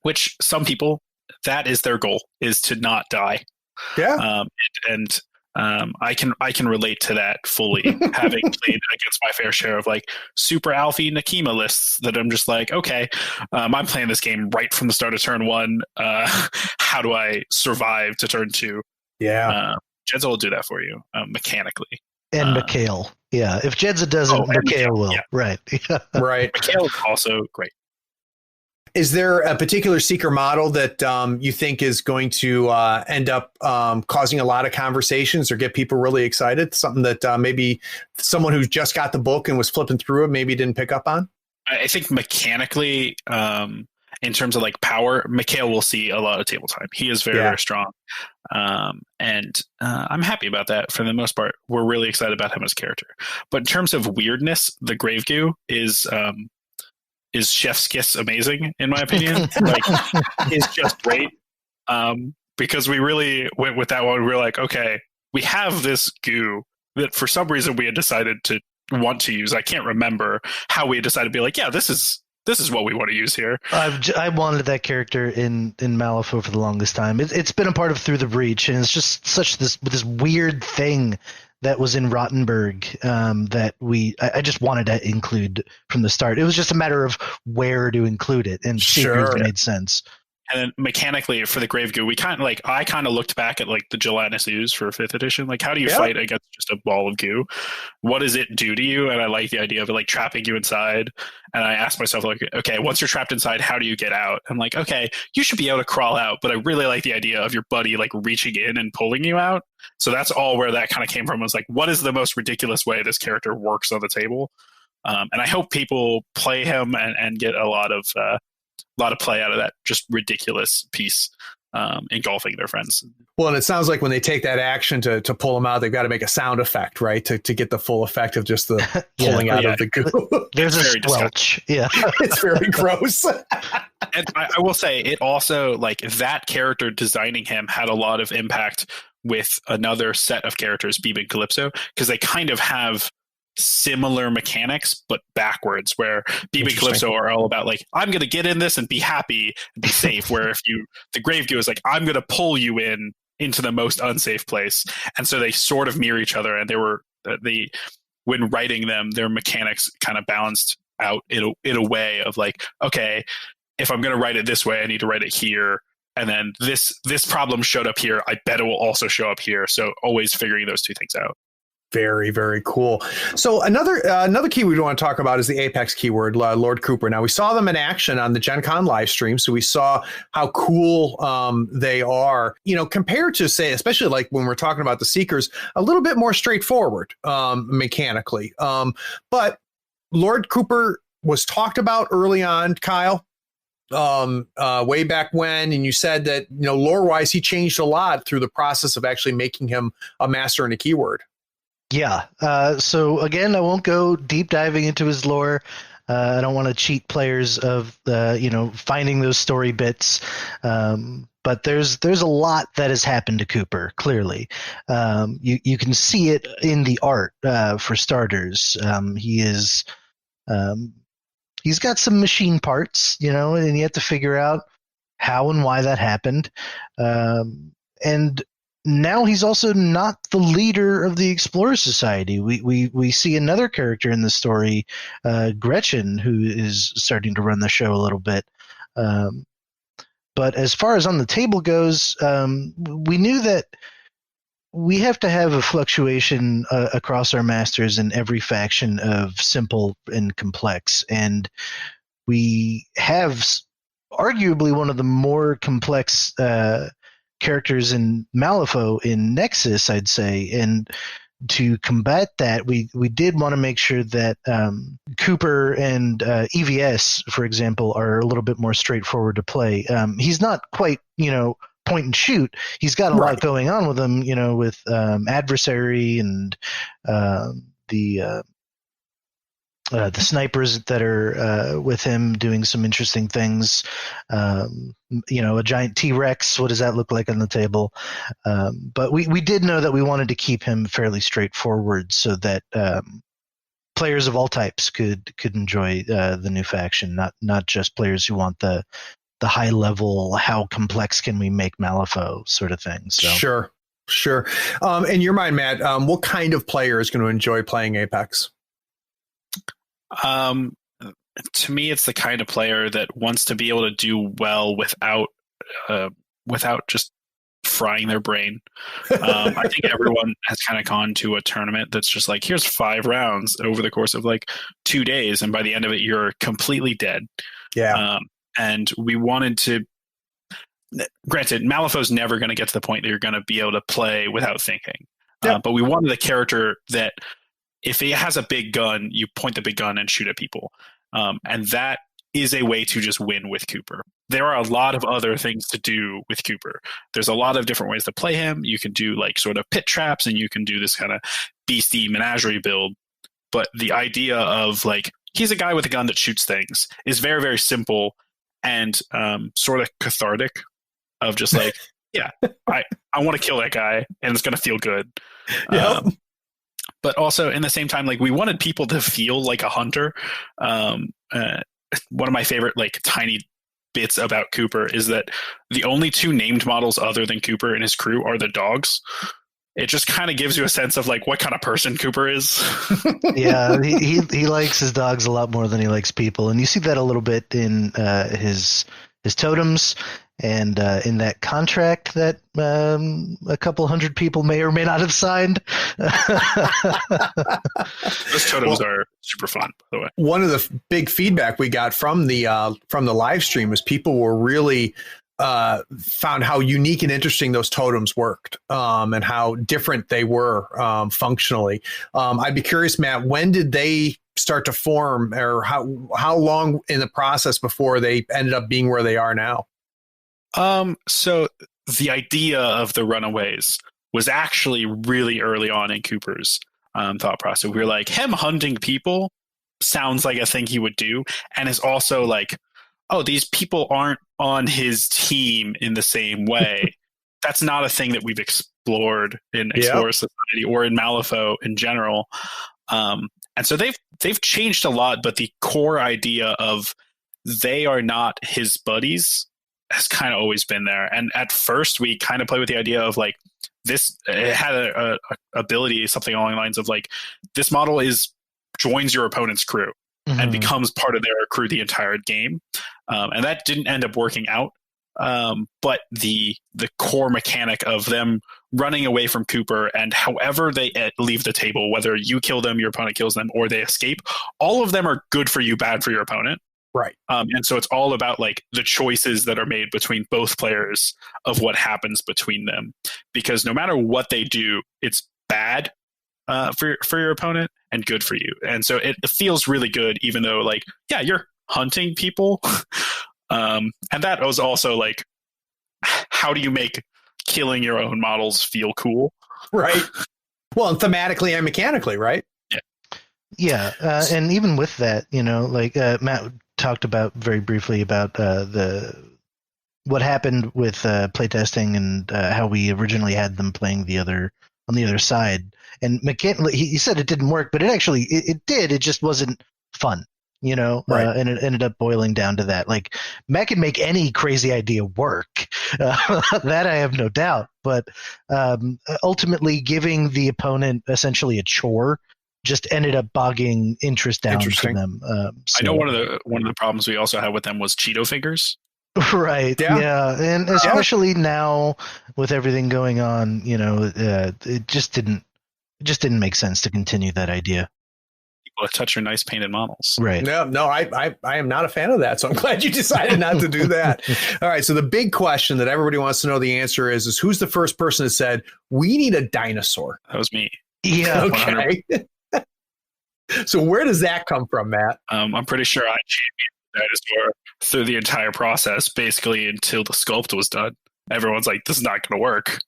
which some people, that is their goal, is to not die. Yeah. I can relate to that fully, having played against my fair share of like super Alfie Nakima lists that I'm just like, okay, I'm playing this game right from the start of turn 1. How do I survive to turn 2? Yeah. Jedza will do that for you mechanically. And Mikhail. Yeah. If Jedza doesn't, Mikhail will. Yeah. Right. Right. Mikhail is also great. Is there a particular seeker model that you think is going to end up causing a lot of conversations or get people really excited? Something that maybe someone who just got the book and was flipping through it maybe didn't pick up on? I think mechanically, in terms of like power, Mikhail will see a lot of table time. He is very, very strong. And I'm happy about that for the most part. We're really excited about him as a character. But in terms of weirdness, the Grave Goo is Chef's Kiss amazing, in my opinion. Like, is just great. Because we really went with that one. We were like, okay, we have this goo that for some reason we had decided to want to use. I can't remember how we decided to be like, yeah, this is what we want to use here. I wanted that character in Malifaux for the longest time. It's been a part of Through the Breach, and it's just such this weird thing that was in Rottenburg that I just wanted to include from the start. It was just a matter of where to include it, and Seekers made sense. And then mechanically for the Grave Goo, I kind of looked back at like the gelatinous ooze for 5th edition. Like, how do you fight against just a ball of goo? What does it do to you? And I like the idea of it like trapping you inside. And I asked myself, like, okay, once you're trapped inside, how do you get out? I'm like, okay, you should be able to crawl out, but I really like the idea of your buddy like reaching in and pulling you out. So that's all where that kind of came from. I was like, what is the most ridiculous way this character works on the table? And I hope people play him and get a lot of play out of that just ridiculous piece, engulfing their friends. Well, and it sounds like when they take that action to pull them out, they've got to make a sound effect, right? To get the full effect of just the pulling out of the goo. There's a squelch. Yeah. It's very gross. And I will say it also, like, that character designing him had a lot of impact with another set of characters, Beeb and Calypso, because they kind of have similar mechanics but backwards, where Beeb and Calypso are all about like, I'm going to get in this and be happy and be safe, where the Grave Goo is like, I'm going to pull you into the most unsafe place. And so they sort of mirror each other, and when writing them, their mechanics kind of balanced out in a way of like, okay, if I'm going to write it this way, I need to write it here. And then this problem showed up here, I bet it will also show up here. So always figuring those two things out. Very, very cool. So another keyword we want to talk about is the Apex keyword, Lord Cooper. Now, we saw them in action on the Gen Con live stream, so we saw how cool they are, compared to, say, especially like when we're talking about the Seekers, a little bit more straightforward mechanically. But Lord Cooper was talked about early on, Kyle, way back when, and you said that, lore-wise, he changed a lot through the process of actually making him a master in a keyword. Yeah. So again, I won't go deep diving into his lore. I don't want to cheat players of finding those story bits. But there's a lot that has happened to Cooper. Clearly, you can see it in the art. For starters, he's got some machine parts, and you have to figure out how and why that happened. And now he's also not the leader of the Explorer Society. We see another character in the story, Gretchen, who is starting to run the show a little bit. But as far as on the table goes, we knew that we have to have a fluctuation across our masters in every faction of simple and complex. And we have arguably one of the more complex characters in Malifaux in Nexus, I'd say. And to combat that, we did want to make sure that Cooper and EVS, for example, are a little bit more straightforward to play. He's not quite, point and shoot. He's got a lot going on with him, with adversary and the snipers that are with him doing some interesting things. A giant T-Rex, what does that look like on the table? But we did know that we wanted to keep him fairly straightforward so that players of all types could enjoy the new faction, not just players who want the high level, how complex can we make Malifaux sort of thing. So. Sure. In your mind, Matt, what kind of player is going to enjoy playing Apex? To me, it's the kind of player that wants to be able to do well without just frying their brain. I think everyone has kind of gone to a tournament that's just like, here's 5 rounds over the course of like 2 days, and by the end of it, you're completely dead. Yeah. And we wanted to. Granted, Malifaux's never going to get to the point that you're going to be able to play without thinking. Yep. But we wanted a character that, if he has a big gun, you point the big gun and shoot at people. And that is a way to just win with Cooper. There are a lot of other things to do with Cooper. There's a lot of different ways to play him. You can do like sort of pit traps, and you can do this kind of beastie menagerie build. But the idea of like, he's a guy with a gun that shoots things is very, very simple and sort of cathartic of just like, yeah, I want to kill that guy and it's going to feel good. Yep. But also in the same time, like we wanted people to feel like a hunter. One of my favorite like tiny bits about Cooper is that the only 2 named models other than Cooper and his crew are the dogs. It just kind of gives you a sense of like what kind of person Cooper is. Yeah, he likes his dogs a lot more than he likes people, and you see that a little bit in his totems and in that contract that a couple hundred people may or may not have signed. Those totems are super fun, by the way. One of the big feedback we got from the live stream was people were really found how unique and interesting those totems worked, and how different they were functionally. I'd be curious, Matt, when did they start to form, or how long in the process before they ended up being where they are now? So the idea of the Runaways was actually really early on in Cooper's thought process. We were like, him hunting people sounds like a thing he would do, and is also like, oh, these people aren't on his team in the same way. That's not a thing that we've explored in Explorer Society or in Malifaux in general. And so they've changed a lot, but the core idea of they are not his buddies has kind of always been there. And at first, we kind of played with the idea of like this. It had a ability, something along the lines of like, this model joins your opponent's crew and becomes part of their crew the entire game. And that didn't end up working out. But the core mechanic of them running away from Cooper, and however they leave the table, whether you kill them, your opponent kills them, or they escape, all of them are good for you, bad for your opponent. Right. And so it's all about like the choices that are made between both players of what happens between them, because no matter what they do, it's bad for your opponent and good for you. And so it feels really good, even though like, yeah, you're hunting people. And that was also like, how do you make killing your own models feel cool? Right. Well, and thematically and mechanically, right? Yeah. And even with that, like Matt talked about very briefly about what happened with playtesting and how we originally had them playing on the other side. And mechanically, he said it didn't work, but it actually it did. It just wasn't fun. Right. And it ended up boiling down to that. Like, Matt can make any crazy idea work. That I have no doubt. But ultimately, giving the opponent essentially a chore just ended up bogging interest down for them. I know one of the problems we also had with them was Cheeto fingers. Right. Yeah. And especially now with everything going on, it just didn't make sense to continue that idea. People touch your nice painted models. Right. No, I am not a fan of that. So I'm glad you decided not to do that. All right. So the big question that everybody wants to know the answer is who's the first person that said, we need a dinosaur? That was me. Yeah. Okay. So where does that come from, Matt? I'm pretty sure I championed the dinosaur through the entire process, basically until the sculpt was done. Everyone's like, this is not going to work.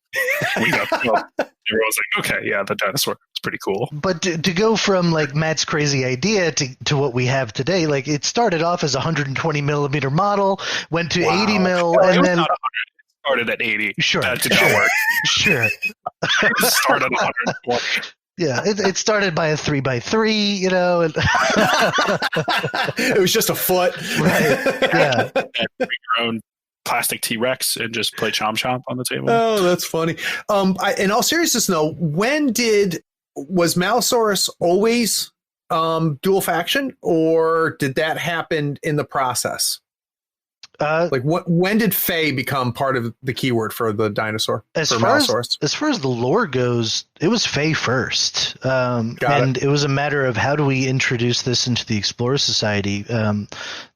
Everyone's like, okay, yeah, the dinosaur is pretty cool. But to go from like Matt's crazy idea to what we have today, like it started off as a 120 millimeter model, went to 80 mil, well, and then not 100. It started at 80. Sure, that did not work. Sure, it started at 120. Yeah, it started by a 3x3, and it was just a foot, right? Yeah, your own plastic T-Rex and just play Chomp Chomp on the table. Oh, that's funny. In all seriousness, though, was Malisaurus always dual faction, or did that happen in the process? When did Fey become part of the keyword for the dinosaur? As far as the lore goes, it was Fey first, and it was a matter of how do we introduce this into the Explorer Society. The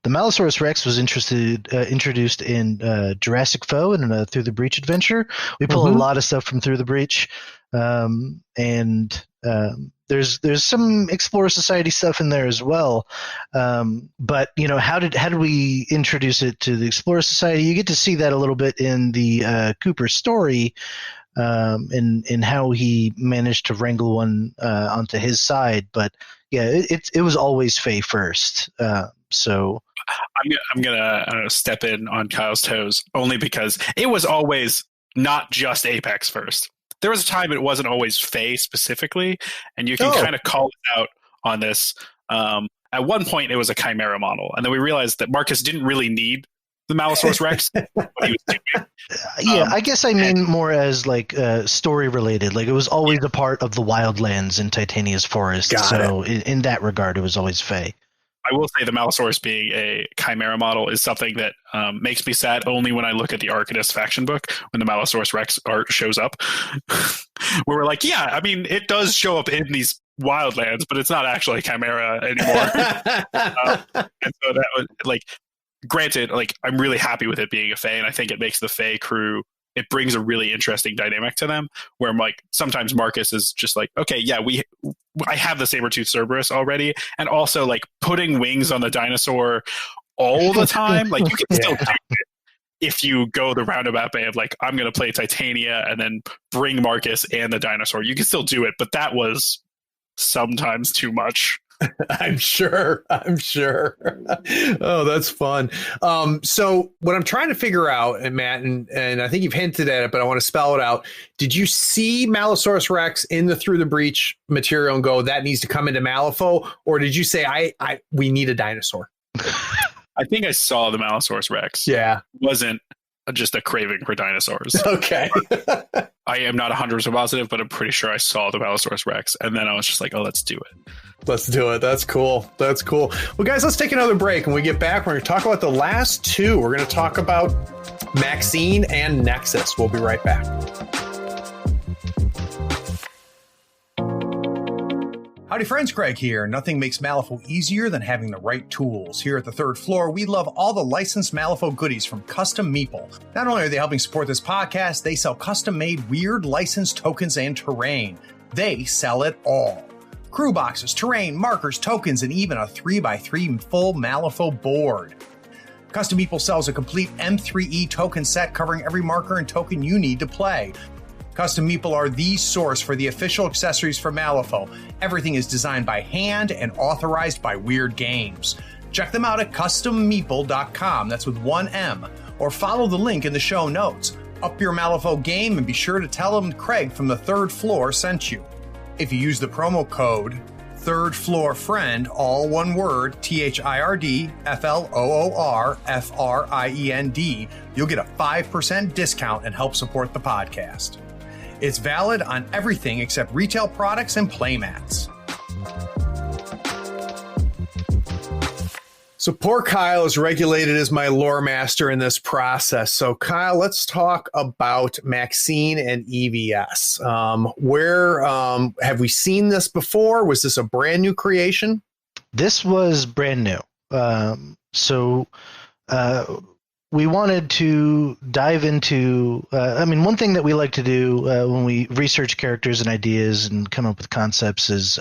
Malisaurus Rex was introduced in Jurassic Foe and Through the Breach adventure. We pull a lot of stuff from Through the Breach, and there's some Explorer Society stuff in there as well. But how did we introduce it to the Explorer Society? You get to see that a little bit in the Cooper story, in how he managed to wrangle one onto his side. But yeah, it was always Fey first. So I'm gonna step in on Kyle's toes only because it was always not just Apex first. There was a time it wasn't always Fey specifically, and you can kind of call it out on this. At one point, it was a Chimera model, and then we realized that Marcus didn't really need the Malisaurus Rex. What he was doing. Yeah, I guess I mean more as like story related. Like it was always a part of the wildlands in Titania's forest. In that regard, it was always Fey. I will say the Malisaurus being a Chimera model is something that makes me sad only when I look at the Arcanist faction book when the Malisaurus Rex art shows up. Where we're like, yeah, I mean, it does show up in these wildlands, but it's not actually a Chimera anymore. And so that was like, granted, like I'm really happy with it being a Fey, and I think it makes the Fey crew, it brings a really interesting dynamic to them where I'm like, sometimes Marcus is just like, okay, yeah, I have the saber-tooth Cerberus already. And also like putting wings on the dinosaur all the time. Like you can still do it if you go the roundabout way of like, I'm going to play Titania and then bring Marcus and the dinosaur. You can still do it, but that was sometimes too much. I'm sure. Oh, that's fun. So what I'm trying to figure out, and Matt, and I think you've hinted at it, but I want to spell it out. Did you see Malisaurus Rex in the Through the Breach material and go, that needs to come into Malifaux? Or did you say, we need a dinosaur? I think I saw the Malisaurus Rex. Yeah. It wasn't just a craving for dinosaurs. Okay. I am not 100% positive, but I'm pretty sure I saw the Malisaurus Rex. And then I was just like, oh, let's do it. Let's do it. That's cool. Well, guys, let's take another break. When we get back, we're going to talk about the last two. We're going to talk about Maxine and Nexus. We'll be right back. Howdy friends, Craig here. Nothing makes Malifaux easier than having the right tools. Here at the third floor, we love all the licensed Malifaux goodies from Custom Meeple. Not only are they helping support this podcast, they sell custom-made Wyrd licensed tokens and terrain. They sell it all. Crew boxes, terrain, markers, tokens, and even a 3x3 full Malifaux board. Custom Meeple sells a complete M3E token set covering every marker and token you need to play. Custom Meeple are the source for the official accessories for Malifaux. Everything is designed by hand and authorized by Wyrd Games. Check them out at custommeeple.com, that's with one M, or follow the link in the show notes. Up your Malifaux game and be sure to tell them Craig from the third floor sent you. If you use the promo code Third Floor Friend, all one word, THIRD-FLOORFRIEND, you'll get a 5% discount and help support the podcast. It's valid on everything except retail products and playmats. So poor Kyle is regulated as my lore master in this process. So Kyle, let's talk about Maxine and EVS. Where have we seen this before? Was this a brand new creation? This was brand new. We wanted to dive into, one thing that we like to do when we research characters and ideas and come up with concepts is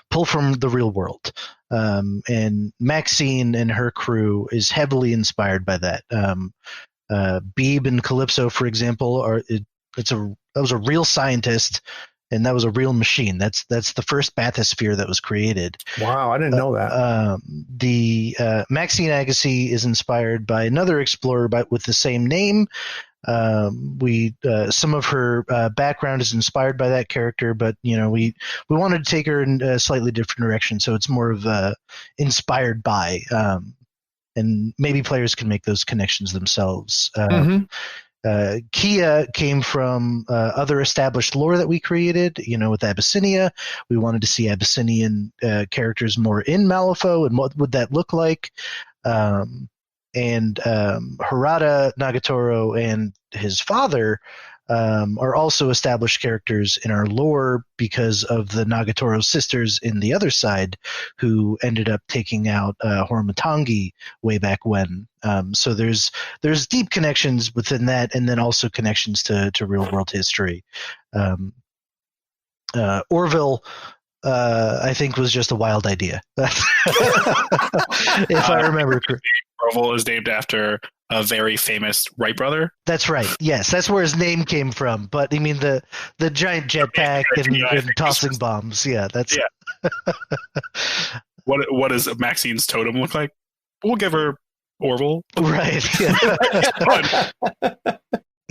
pull from the real world. And Maxine and her crew is heavily inspired by that. Beeb and Calypso, for example, that was a real scientist, and that was a real machine. That's the first bathysphere that was created. Wow, I didn't know that. The Maxine Agassi is inspired by another explorer with the same name. Some of her background is inspired by that character, but we wanted to take her in a slightly different direction, so it's more of inspired by, and maybe players can make those connections themselves. Kia came from other established lore that we created, with Abyssinia. We wanted to see Abyssinian characters more in Malifaux, and what would that look like? And Harada Nagatoro and his father are also established characters in our lore because of the Nagatoro sisters in the other side, who ended up taking out Hormatangi way back when. So there's deep connections within that, and then also connections to real world history. Orville, I think, was just a wild idea, if I remember correctly. Orville is named after a very famous Wright brother. That's right. Yes, that's where his name came from. But I mean the giant jetpack and tossing bombs. Yeah, that's. Yeah. What does Maxine's totem look like? We'll give her Orville. Right. Yeah.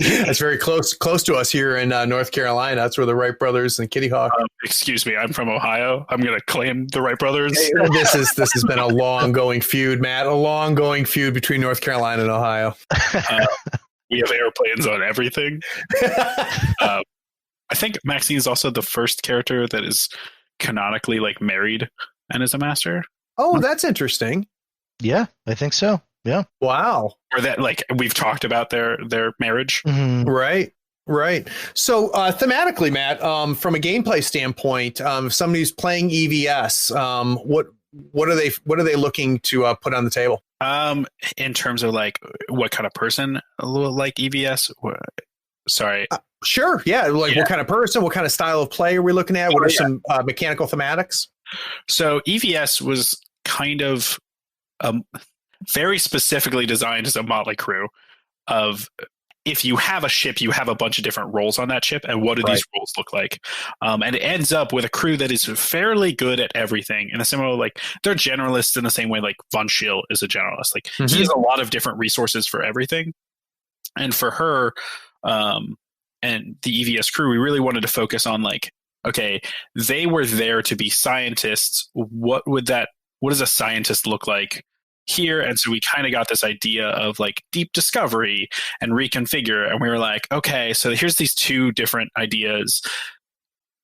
That's very close to us here in North Carolina. That's where the Wright brothers and Kitty Hawk. Excuse me, I'm from Ohio. I'm going to claim the Wright brothers. This has been a long-going feud, Matt. A long-going feud between North Carolina and Ohio. We have airplanes on everything. I think Maxine is also the first character that is canonically married and is a master. Oh, that's interesting. Yeah, I think so. Yeah. Wow. Or that we've talked about their marriage. Mm-hmm. Right. So thematically, Matt, from a gameplay standpoint, if somebody's playing EVS, what are they looking to put on the table? In terms of what kind of person like EVS? Sorry. Sure. Yeah. What kind of person? What kind of style of play are we looking at? What are some mechanical thematics? So EVS was kind of very specifically designed as a motley crew of, if you have a ship, you have a bunch of different roles on that ship, and what do these roles look like? And it ends up with a crew that is fairly good at everything. In a similar, they're generalists in the same way Von Schill is a generalist. He has a lot of different resources for everything. And for her and the EVS crew, we really wanted to focus on okay, they were there to be scientists. What does a scientist look like here? And so we kind of got this idea of deep discovery and reconfigure, and we were okay, so here's these two different ideas.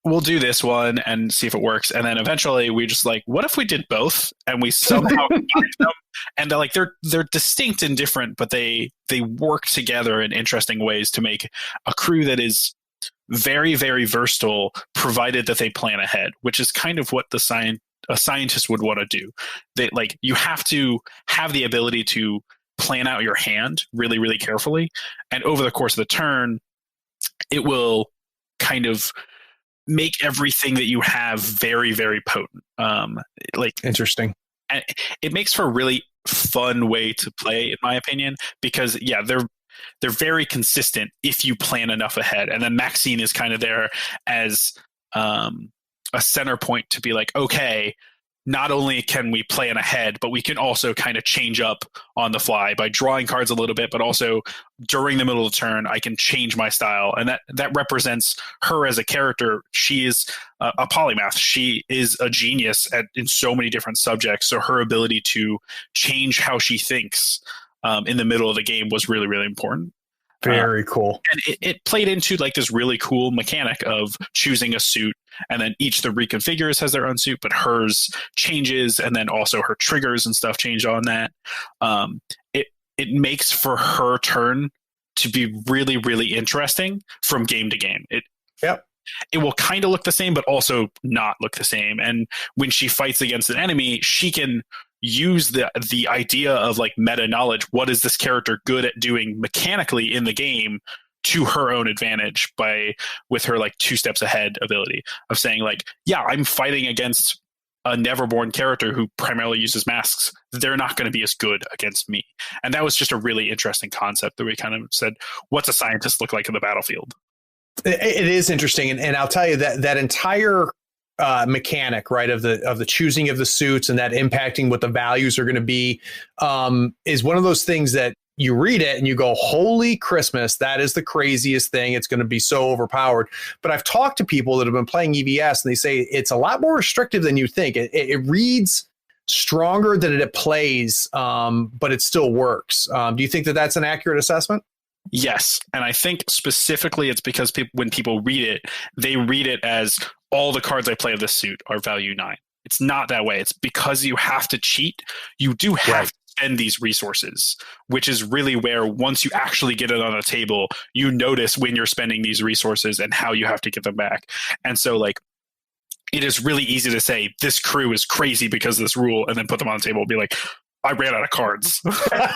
We'll do this one and see if it works. And then eventually we just what if we did both and we somehow combined them? And they're distinct and different, but they work together in interesting ways to make a crew that is very, very versatile, provided that they plan ahead, which is kind of what a scientist would want to do. That you have to have the ability to plan out your hand really, really carefully, and over the course of the turn, it will kind of make everything that you have very, very potent. Interesting. And it makes for a really fun way to play, in my opinion, because they're very consistent if you plan enough ahead. And then Maxine is kind of there as a center point to be okay, not only can we plan ahead, but we can also kind of change up on the fly by drawing cards a little bit, but also during the middle of the turn, I can change my style. And that represents her as a character. She is a polymath. She is a genius in so many different subjects. So her ability to change how she thinks in the middle of the game was really, really important. Very cool. And it played into like this really cool mechanic of choosing a suit, and then each of the reconfigures has their own suit, but hers changes, and then also her triggers and stuff change on that. It makes for her turn to be really, really interesting from game to game. It will kind of look the same, but also not look the same. And when she fights against an enemy, she can use the idea of like meta knowledge. What is this character good at doing mechanically in the game to her own advantage with her like 2 steps ahead ability of saying like, yeah, I'm fighting against a Neverborn character who primarily uses masks. They're not going to be as good against me. And that was just a really interesting concept that we kind of said, what's a scientist look like in the battlefield? It is interesting. And I'll tell you that entire mechanic, right, of the choosing of the suits and that impacting what the values are going to be is one of those things that you read it and you go, holy Christmas, that is the craziest thing. It's going to be so overpowered. But I've talked to people that have been playing EVS and they say it's a lot more restrictive than you think. It reads stronger than it plays, but it still works. Do you think that that's an accurate assessment? Yes. And I think specifically it's because when people read it, they read it as all the cards I play of this suit are value 9. It's not that way. It's because you have to cheat. You do have to spend these resources, which is really where once you actually get it on the table, you notice when you're spending these resources and how you have to get them back. And so like, it is really easy to say this crew is crazy because of this rule and then put them on the table and be like, I ran out of cards.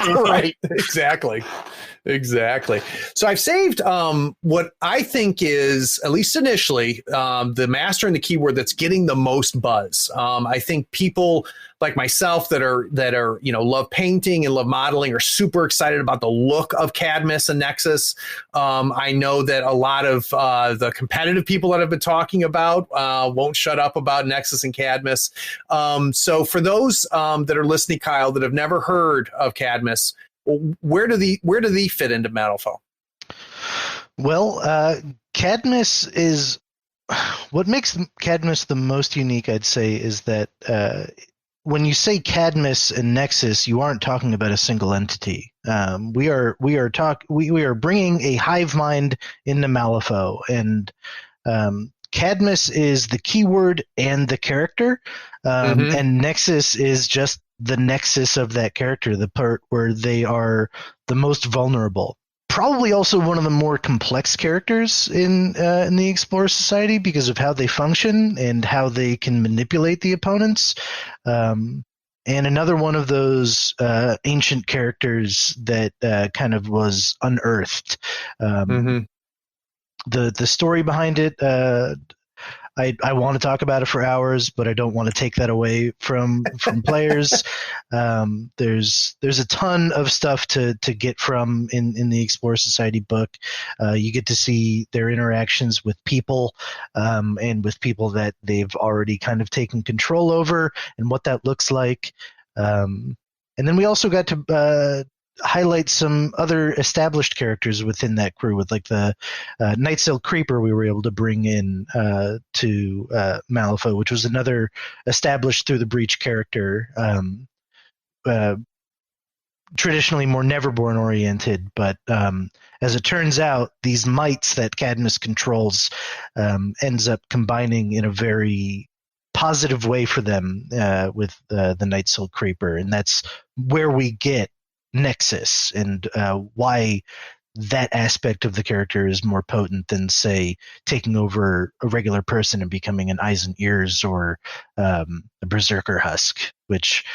Right. Exactly. So I've saved what I think is, at least initially, the master and the keyword that's getting the most buzz. I think people like myself that are love painting and love modeling are super excited about the look of Cadmus and Nexus. I know that a lot of the competitive people that I've been talking about won't shut up about Nexus and Cadmus. So for those that are listening, Kyle, that have never heard of Cadmus, where do they fit into Malifaux? Well, Cadmus is what makes Cadmus the most unique, I'd say, is that when you say Cadmus and Nexus, you aren't talking about a single entity. We are bringing a hive mind into Malifaux, and Cadmus is the keyword and the character, and Nexus is just the nexus of that character, the part where they are the most vulnerable. Probably also one of the more complex characters in the Explorer Society because of how they function and how they can manipulate the opponents. And another one of those ancient characters that kind of was unearthed. The story behind it, I want to talk about it for hours, but I don't want to take that away from players. There's a ton of stuff to get from in the Explorer Society book. You get to see their interactions with people and with people that they've already kind of taken control over and what that looks like. And then we also got to highlight some other established characters within that crew, with like the Nightsail Creeper we were able to bring in to Malifaux, which was another established through the Breach character, traditionally more Neverborn oriented, but as it turns out, these mites that Cadmus controls ends up combining in a very positive way for them with the Nightsail Creeper, and that's where we get Nexus and why that aspect of the character is more potent than, say, taking over a regular person and becoming an eyes and ears or a berserker husk, which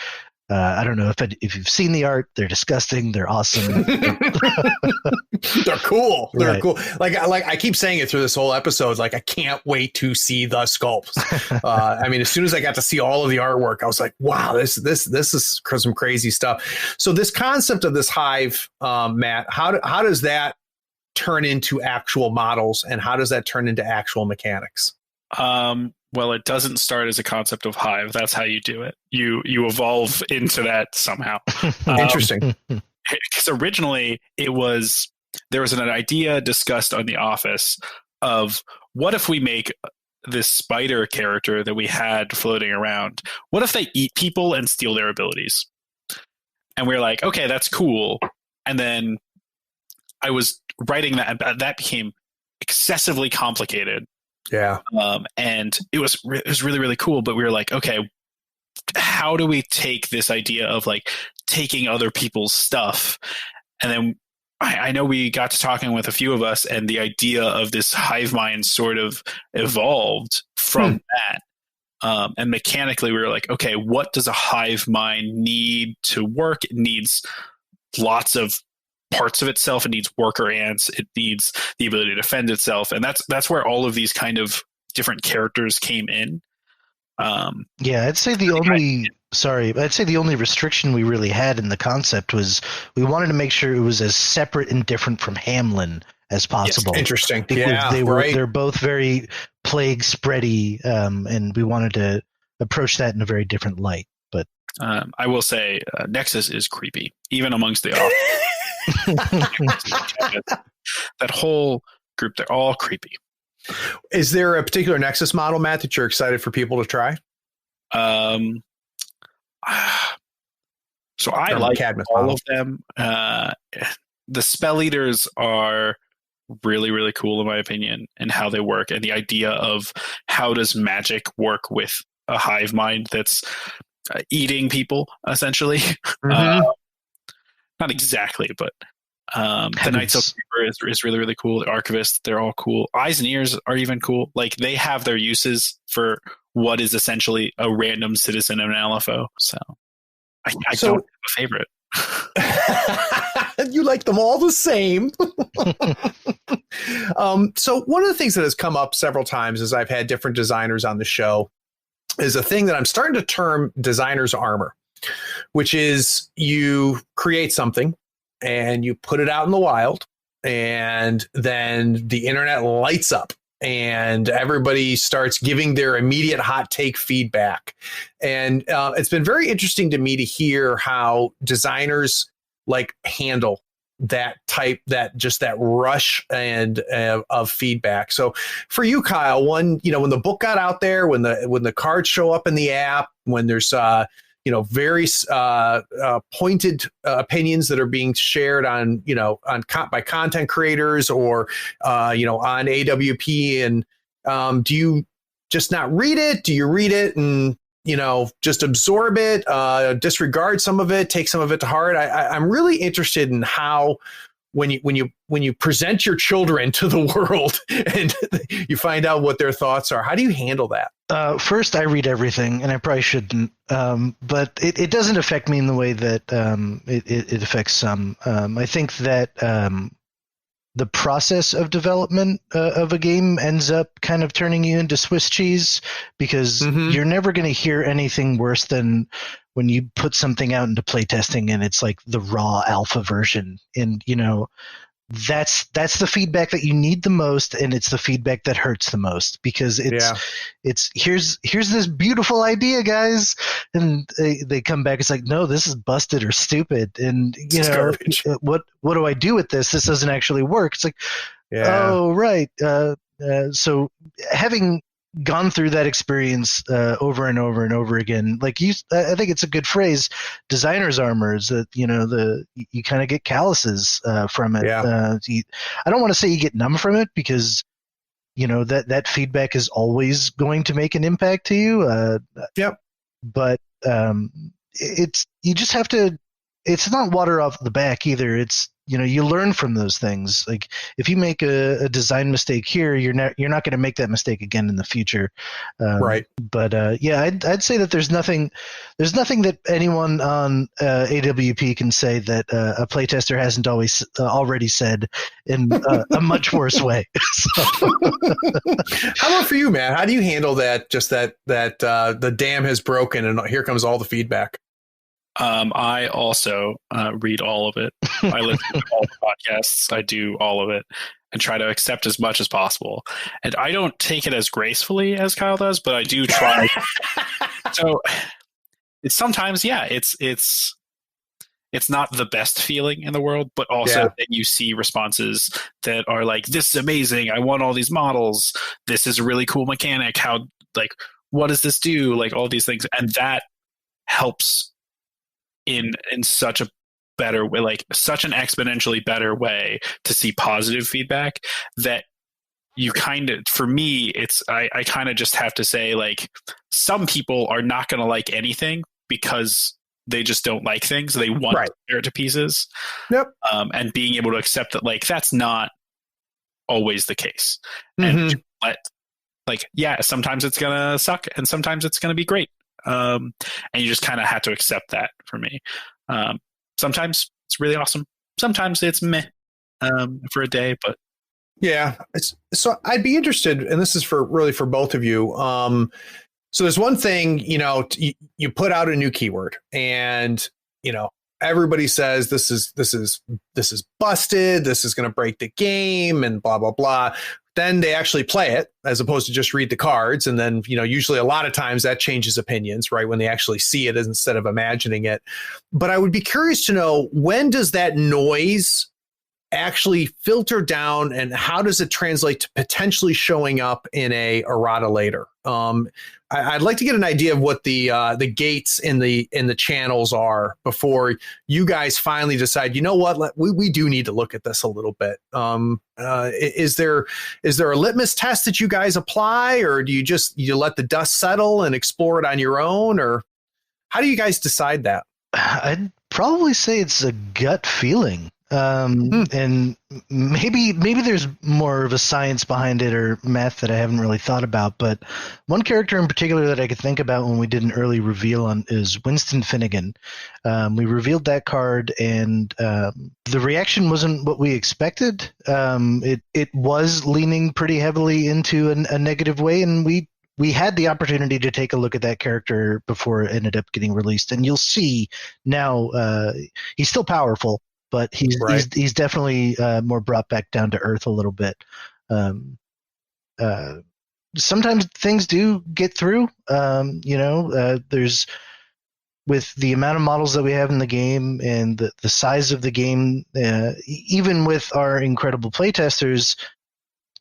I don't know if you've seen the art. They're disgusting. They're awesome. They're cool. They're right. cool. Like I keep saying it through this whole episode. It's like I can't wait to see the sculpts. I mean, as soon as I got to see all of the artwork, I was like, wow, this is some crazy stuff. So this concept of this hive, Matt, how does that turn into actual models, and how does that turn into actual mechanics? Well, it doesn't start as a concept of hive. That's how you do it. You evolve into that somehow. Interesting. Because originally there was an idea discussed on The Office of what if we make this spider character that we had floating around, what if they eat people and steal their abilities? And we were like, okay, that's cool. And then I was writing that, and that became excessively complicated. Yeah. And it was really, really cool. But we were like, okay, how do we take this idea of like taking other people's stuff? And then I know we got to talking with a few of us, and the idea of this hive mind sort of evolved from that. And mechanically, we were like, okay, what does a hive mind need to work? It needs lots of parts of itself. It needs worker ants. It needs the ability to defend itself. And that's where all of these kind of different characters came in. I'd say the only restriction we really had in the concept was we wanted to make sure it was as separate and different from Hamlin as possible. Yes, interesting. Because they're both very plague spready, and we wanted to approach that in a very different light. But I will say Nexus is creepy, even amongst the office. That whole group, they're all creepy. Is there a particular Nexus model, Matt, that you're excited for people to try? So I like all of them. The spell eaters are really, really cool in my opinion, and how they work, and the idea of how does magic work with a hive mind that's eating people essentially. Not exactly, but the Knights of Reaper is really, really cool. The Archivists, they're all cool. Eyes and Ears are even cool. Like, they have their uses for what is essentially a random citizen of Malifaux. So I don't have a favorite. You like them all the same. So one of the things that has come up several times as I've had different designers on the show is a thing that I'm starting to term designer's armor, which is you create something and you put it out in the wild, and then the internet lights up and everybody starts giving their immediate hot take feedback. And it's been very interesting to me to hear how designers like handle that rush and of feedback. So for you, Kyle, when the book got out there, when the cards show up in the app, when there's very pointed opinions that are being shared on by content creators or on AWP, and do you just not read it? Do you read it and just absorb it, disregard some of it, take some of it to heart? I'm really interested in how when you present your children to the world and you find out what their thoughts are, how do you handle that? First, I read everything, and I probably shouldn't, but it doesn't affect me in the way that it affects some. I think that the process of development of a game ends up kind of turning you into Swiss cheese, because you're never going to hear anything worse than when you put something out into playtesting and it's like the raw alpha version. And, that's the feedback that you need the most, and it's the feedback that hurts the most, because it's here's this beautiful idea, guys, and they come back, it's like, no, this is busted or stupid, and what do I do with this? This doesn't actually work. It's like, oh right. So having gone through that experience over and over and over again, like I think it's a good phrase, designer's armor, is that you kind of get calluses from it. I don't want to say you get numb from it, because that feedback is always going to make an impact to you. But you just have to. It's not water off the back either. It's you learn from those things. Like, if you make a design mistake here, you're not going to make that mistake again in the future. Right. But I'd say that there's nothing that anyone on AWP can say that a playtester hasn't already said in a much worse way. How about for you, man? How do you handle that? Just that the dam has broken and here comes all the feedback. I also read all of it. I listen to all the podcasts. I do all of it. and try to accept as much as possible. And I don't take it as gracefully as Kyle does, but I do try. So it's sometimes, it's not the best feeling in the world, but also that you see responses that are like, this is amazing. I want all these models. This is a really cool mechanic. How, like, what does this do? Like all these things. And that helps in such a better way, like such an exponentially better way to see positive feedback that you kind of, for me, it's, I kind of just have to say, like, some people are not going to like anything because they just don't like things. They want to tear it to pieces. Yep. And being able to accept that, like, that's not always the case. And sometimes it's going to suck and sometimes it's going to be great. And you just kind of have to accept that for me. Sometimes it's really awesome. Sometimes it's meh for a day, but. Yeah. So I'd be interested, and this is for both of you. So there's one thing, you put out a new keyword and, everybody says this is busted. This is going to break the game and blah, blah, blah. Then they actually play it as opposed to just read the cards. And then, usually a lot of times that changes opinions, right? When they actually see it instead of imagining it. But I would be curious to know, when does that noise actually filter down and how does it translate to potentially showing up in a errata later? I'd like to get an idea of what the gates in the channels are before you guys finally decide, you know what, we do need to look at this a little bit. Is there a litmus test that you guys apply, or do you let the dust settle and explore it on your own, or how do you guys decide that? I'd probably say it's a gut feeling. And maybe there's more of a science behind it or math that I haven't really thought about, but one character in particular that I could think about when we did an early reveal on is Winston Finnegan. We revealed that card and the reaction wasn't what we expected. It was leaning pretty heavily into a negative way, and we had the opportunity to take a look at that character before it ended up getting released, and you'll see now he's still powerful, but he's definitely more brought back down to earth a little bit. Sometimes things do get through. There's, with the amount of models that we have in the game and the size of the game, even with our incredible playtesters,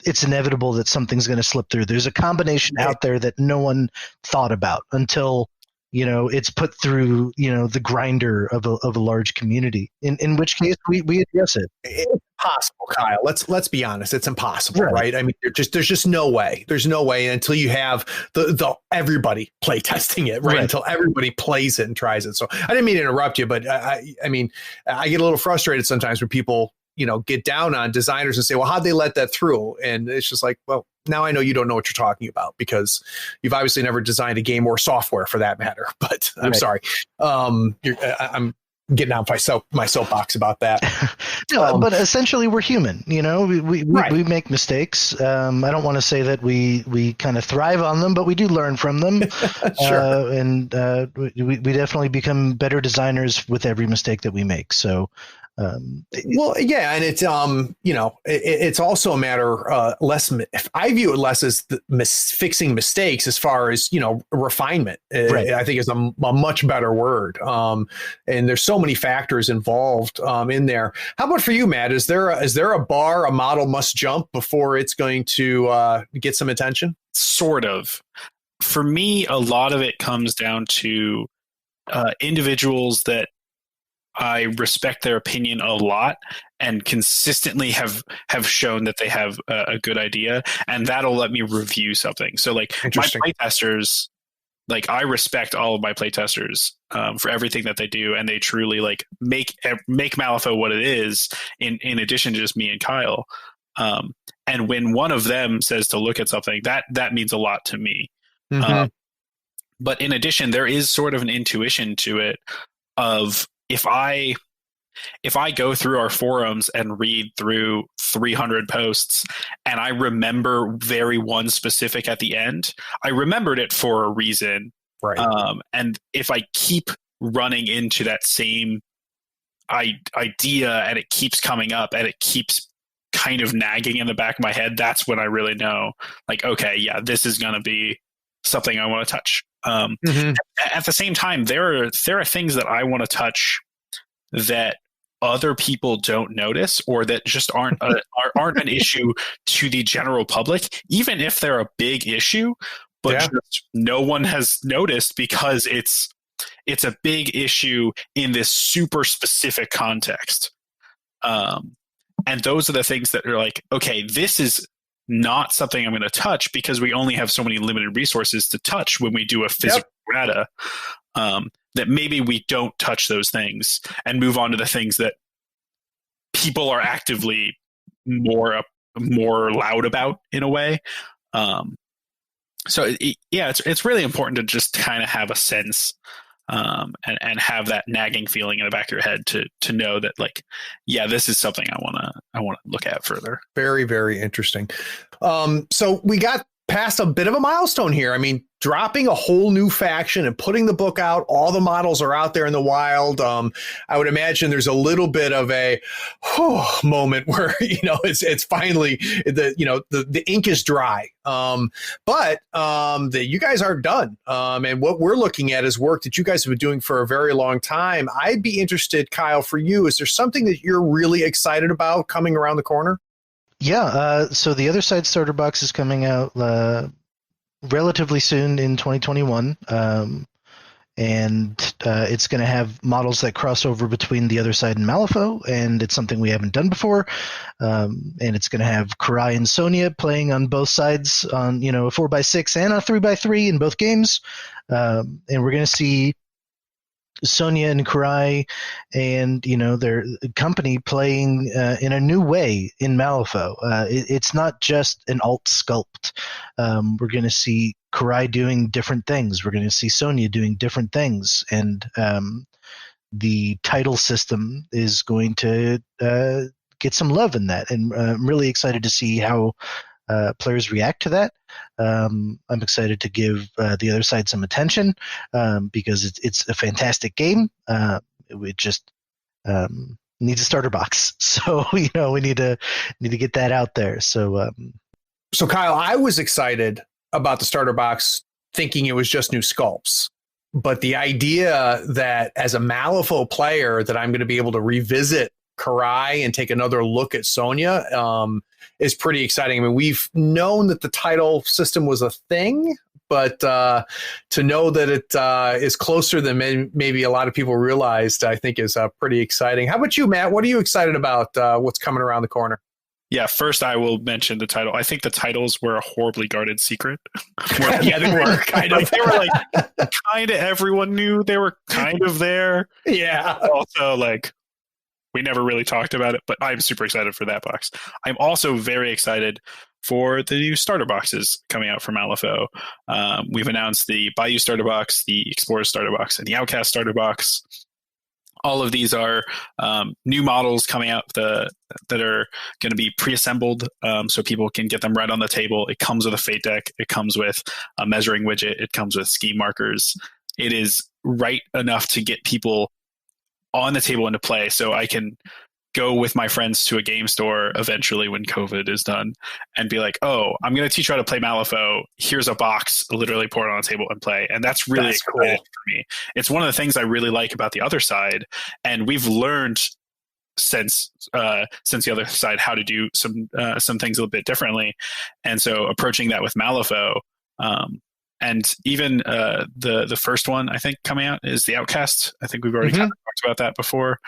it's inevitable that something's going to slip through. There's a combination out there that no one thought about until it's put through, the grinder of a large community, in which case we address it. It's impossible, Kyle. Let's be honest. It's impossible, right? I mean, there's just no way. There's no way until you have the everybody play testing it, right? Until everybody plays it and tries it. So I didn't mean to interrupt you, but I get a little frustrated sometimes when people, get down on designers and say, well, how'd they let that through? And it's just like, well, now I know you don't know what you're talking about because you've obviously never designed a game or software for that matter. But I'm sorry. I'm getting on my soapbox about that. No, but essentially we're human, we make mistakes. I don't want to say that we kind of thrive on them, but we do learn from them. Sure. And we definitely become better designers with every mistake that we make. So, and it's it's also a matter less. I view it less as fixing mistakes as far as refinement. I think is a much better word. And there's so many factors involved in there. How about for you, Matt? Is there a bar a model must jump before it's going to get some attention? Sort of. For me, a lot of it comes down to individuals that I respect their opinion a lot and consistently have shown that they have a good idea, and that'll let me review something. So like my playtesters, like I respect all of my playtesters for everything that they do, and they truly like make Malifaux what it is in addition to just me and Kyle. And when one of them says to look at something, that means a lot to me. Mm-hmm. But in addition, there is sort of an intuition to it of if I go through our forums and read through 300 posts and I remember very one specific at the end, I remembered it for a reason. Right. And if I keep running into that same idea and it keeps coming up and it keeps kind of nagging in the back of my head, that's when I really know, like, okay, yeah, this is going to be something I want to touch. At the same time, there are things that I want to touch that other people don't notice, or that just aren't an issue to the general public, even if they're a big issue, but just no one has noticed because it's a big issue in this super specific context. And those are the things that are like, okay, this is not something I'm going to touch because we only have so many limited resources to touch when we do a physical errata, that maybe we don't touch those things and move on to the things that people are actively more loud about in a way. So it's really important to just kind of have a sense and have that nagging feeling in the back of your head to know that, like, yeah, this is something I want to look at further. Very, very interesting. So we got past a bit of a milestone here. I mean, dropping a whole new faction and putting the book out, all the models are out there in the wild. I would imagine there's a little bit of a moment where, it's finally the ink is dry. But you guys aren't done. And what we're looking at is work that you guys have been doing for a very long time. I'd be interested, Kyle, for you, is there something that you're really excited about coming around the corner? Yeah, so the Other Side starter box is coming out relatively soon in 2021, and it's going to have models that cross over between the Other Side and Malifaux, and it's something we haven't done before. And it's going to have Karai and Sonya playing on both sides on a 4x6 and a 3x3 in both games, and we're going to see Sonya and Karai and their company playing in a new way in Malifaux. It's not just an alt sculpt. We're going to see Karai doing different things. We're going to see Sonya doing different things, and the title system is going to get some love in that. And I'm really excited to see how players react to that. I'm excited to give the Other Side some attention because it's a fantastic game. It just needs a starter box, so we need to get that out there. So Kyle, I was excited about the starter box, thinking it was just new sculpts. But the idea that as a Malifaux player that I'm going to be able to revisit Karai and take another look at Sonya is pretty exciting. I mean, we've known that the title system was a thing, but to know that it is closer than maybe a lot of people realized, I think is pretty exciting. How about you, Matt? What are you excited about what's coming around the corner? Yeah, first I will mention the title. I think the titles were a horribly guarded secret. Yeah, they were kind of. They were kind of everyone knew they were kind of there. Yeah. Also, we never really talked about it, but I'm super excited for that box. I'm also very excited for the new starter boxes coming out from Malifaux. We've announced the Bayou starter box, the Explorer starter box, and the Outcast starter box. All of these are new models coming out that are going to be pre-assembled so people can get them right on the table. It comes with a fate deck. It comes with a measuring widget. It comes with scheme markers. It is right enough to get people on the table into play, so I can go with my friends to a game store eventually when COVID is done and be like, oh, I'm going to teach you how to play Malifaux. Here's a box, literally pour it on a table and play. And that's really exciting for me. It's one of the things I really like about the Other Side. And we've learned since the Other Side how to do some things a little bit differently. And so approaching that with Malifaux, and even the first one, I think, coming out is the Outcast. I think we've already kind of talked about that before.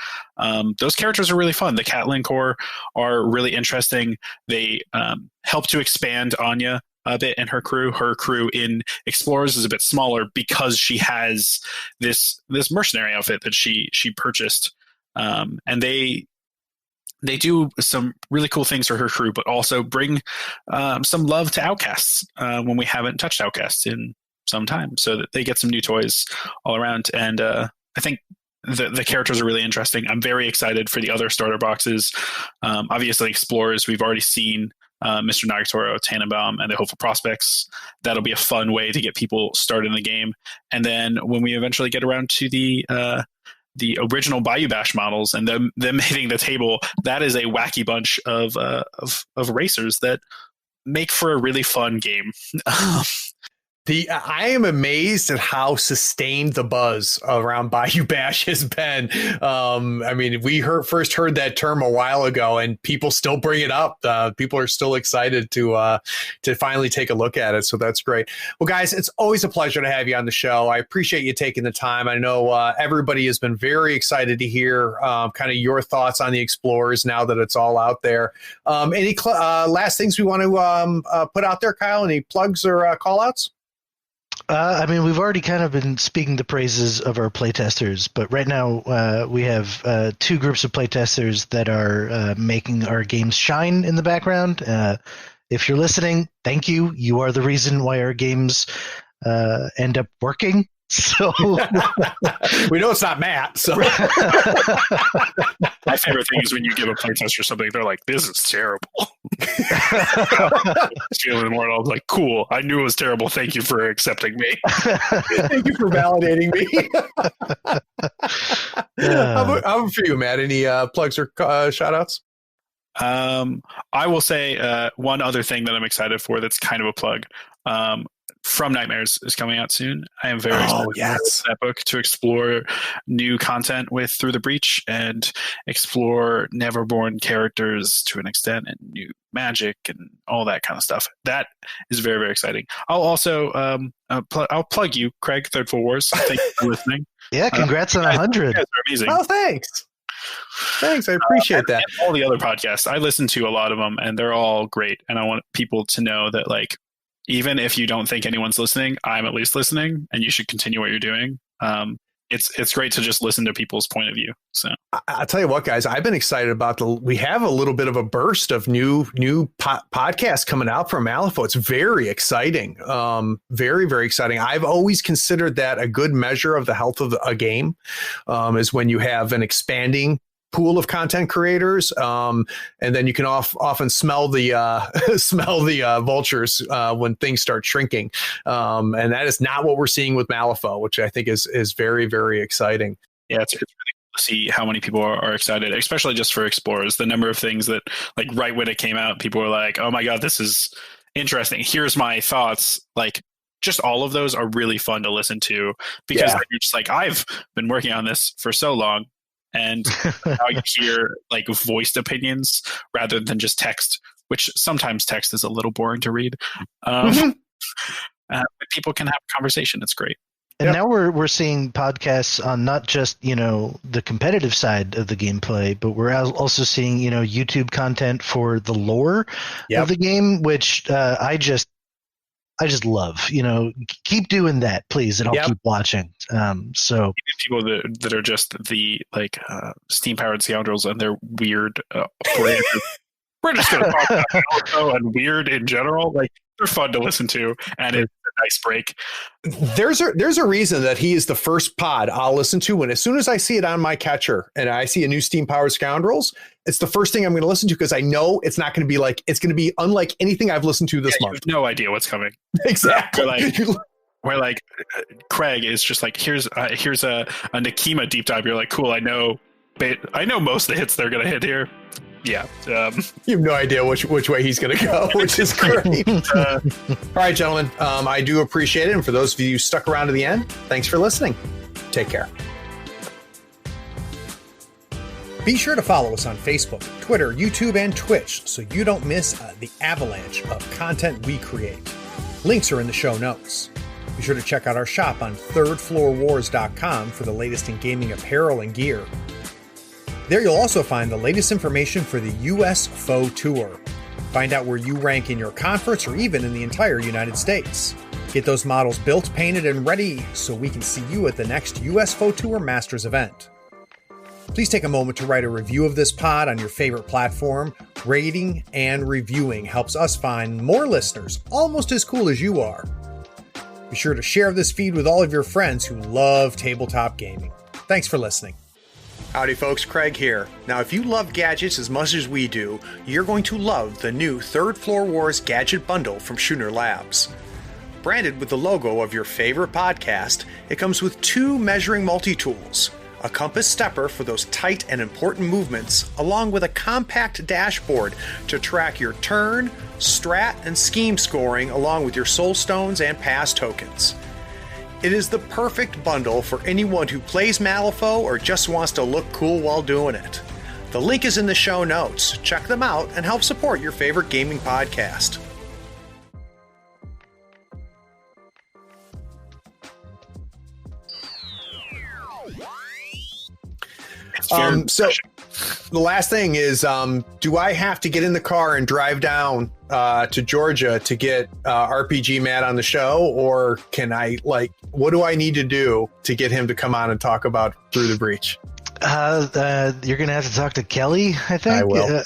Those characters are really fun. The Catelyn Corps are really interesting. They help to expand Anya a bit and her crew. Her crew in Explorers is a bit smaller because she has this mercenary outfit that she purchased. And they do some really cool things for her crew, but also bring some love to Outcasts when we haven't touched Outcasts in some time, so that they get some new toys all around. And I think the characters are really interesting. I'm very excited for the other starter boxes. Obviously, Explorers, we've already seen Mr. Nagatoro, Tannenbaum, and the Hopeful Prospects. That'll be a fun way to get people started in the game. And then when we eventually get around to the the original Bayou Bash models and them hitting the table, that is a wacky bunch of racers that make for a really fun game. I am amazed at how sustained the buzz around Bayou Bash has been. I mean, we first heard that term a while ago, and people still bring it up. People are still excited to finally take a look at it. So that's great. Well, guys, it's always a pleasure to have you on the show. I appreciate you taking the time. I know everybody has been very excited to hear kind of your thoughts on the Explorers now that it's all out there. Any last things we want to put out there, Kyle? Any plugs or call outs? I mean, we've already kind of been speaking the praises of our playtesters, but right now we have two groups of playtesters that are making our games shine in the background. If you're listening, thank you. You are the reason why our games end up working. So we know it's not Matt. So my favorite thing is when you give a playtester something, they're like, "This is terrible." Feeling more, I was like, "Cool, I knew it was terrible. Thank you for accepting me. Thank you for validating me." How about for you, Matt? Any plugs or shout outs? I will say one other thing that I'm excited for. That's kind of a plug. From Nightmares is coming out soon. I am very excited for that book to explore new content with Through the Breach and explore Neverborn characters to an extent and new magic and all that kind of stuff. That is very, very exciting. I'll also I'll plug you, Craig, Third Floor Wars. Thank you for listening. Yeah, congrats on 100. You guys are amazing. Oh, thanks. Thanks, I appreciate that. And all the other podcasts, I listen to a lot of them, and they're all great. And I want people to know that, like, even if you don't think anyone's listening, I'm at least listening, and you should continue what you're doing. It's great to just listen to people's point of view. So I'll tell you what, guys, I've been excited about we have a little bit of a burst of new podcasts coming out from Malifaux. It's very exciting. Very, very exciting. I've always considered that a good measure of the health of a game is when you have an expanding pool of content creators, and then you can often smell the vultures when things start shrinking, and that is not what we're seeing with Malifaux, which I think is very, very exciting. Yeah, it's really cool to see how many people are excited, especially just for Explorers. The number of things that, like, right when it came out, people were like, "Oh my god, this is interesting. Here's my thoughts." Like, just all of those are really fun to listen to because you're just like, I've been working on this for so long. And now you hear, like, voiced opinions rather than just text, which sometimes text is a little boring to read. But people can have a conversation. It's great. And now we're seeing podcasts on not just, the competitive side of the gameplay, but we're also seeing, YouTube content for the lore of the game, which I just love. Keep doing that, please, and I'll keep watching. So people that are just the steam-powered scoundrels and they're weird. We're just going to talk about Malifaux and weird in general. Like, they're fun to listen to, and it's a nice break. There's a reason that he is the first pod I'll listen to when, as soon as I see it on my catcher and I see a new steam-powered scoundrels, it's the first thing I'm going to listen to because I know it's not going to be it's going to be unlike anything I've listened to this month. You have no idea what's coming. Exactly. Where Craig is just like, here's a Nekima deep dive. You're like, cool. I know most of the hits they're going to hit here. Yeah. You have no idea which way he's going to go, which is great. All right, gentlemen, I do appreciate it. And for those of you who stuck around to the end, thanks for listening. Take care. Be sure to follow us on Facebook, Twitter, YouTube, and Twitch so you don't miss the avalanche of content we create. Links are in the show notes. Be sure to check out our shop on thirdfloorwars.com for the latest in gaming apparel and gear. There you'll also find the latest information for the USFO Tour. Find out where you rank in your conference or even in the entire United States. Get those models built, painted, and ready so we can see you at the next USFO Tour Masters event. Please take a moment to write a review of this pod on your favorite platform. Rating and reviewing helps us find more listeners almost as cool as you are. Be sure to share this feed with all of your friends who love tabletop gaming. Thanks for listening. Howdy folks, Craig here. Now, if you love gadgets as much as we do, you're going to love the new Third Floor Wars Gadget Bundle from Schooner Labs. Branded with the logo of your favorite podcast, it comes with 2 measuring multi-tools, a compass stepper for those tight and important movements, along with a compact dashboard to track your turn, strat, and scheme scoring along with your soul stones and pass tokens. It is the perfect bundle for anyone who plays Malifaux or just wants to look cool while doing it. The link is in the show notes. Check them out and help support your favorite gaming podcast. So the last thing is, do I have to get in the car and drive down to Georgia to get RPG Matt on the show, or can I, like, what do I need to do to get him to come on and talk about Through the Breach? You're gonna have to talk to Kelly, I think. I will.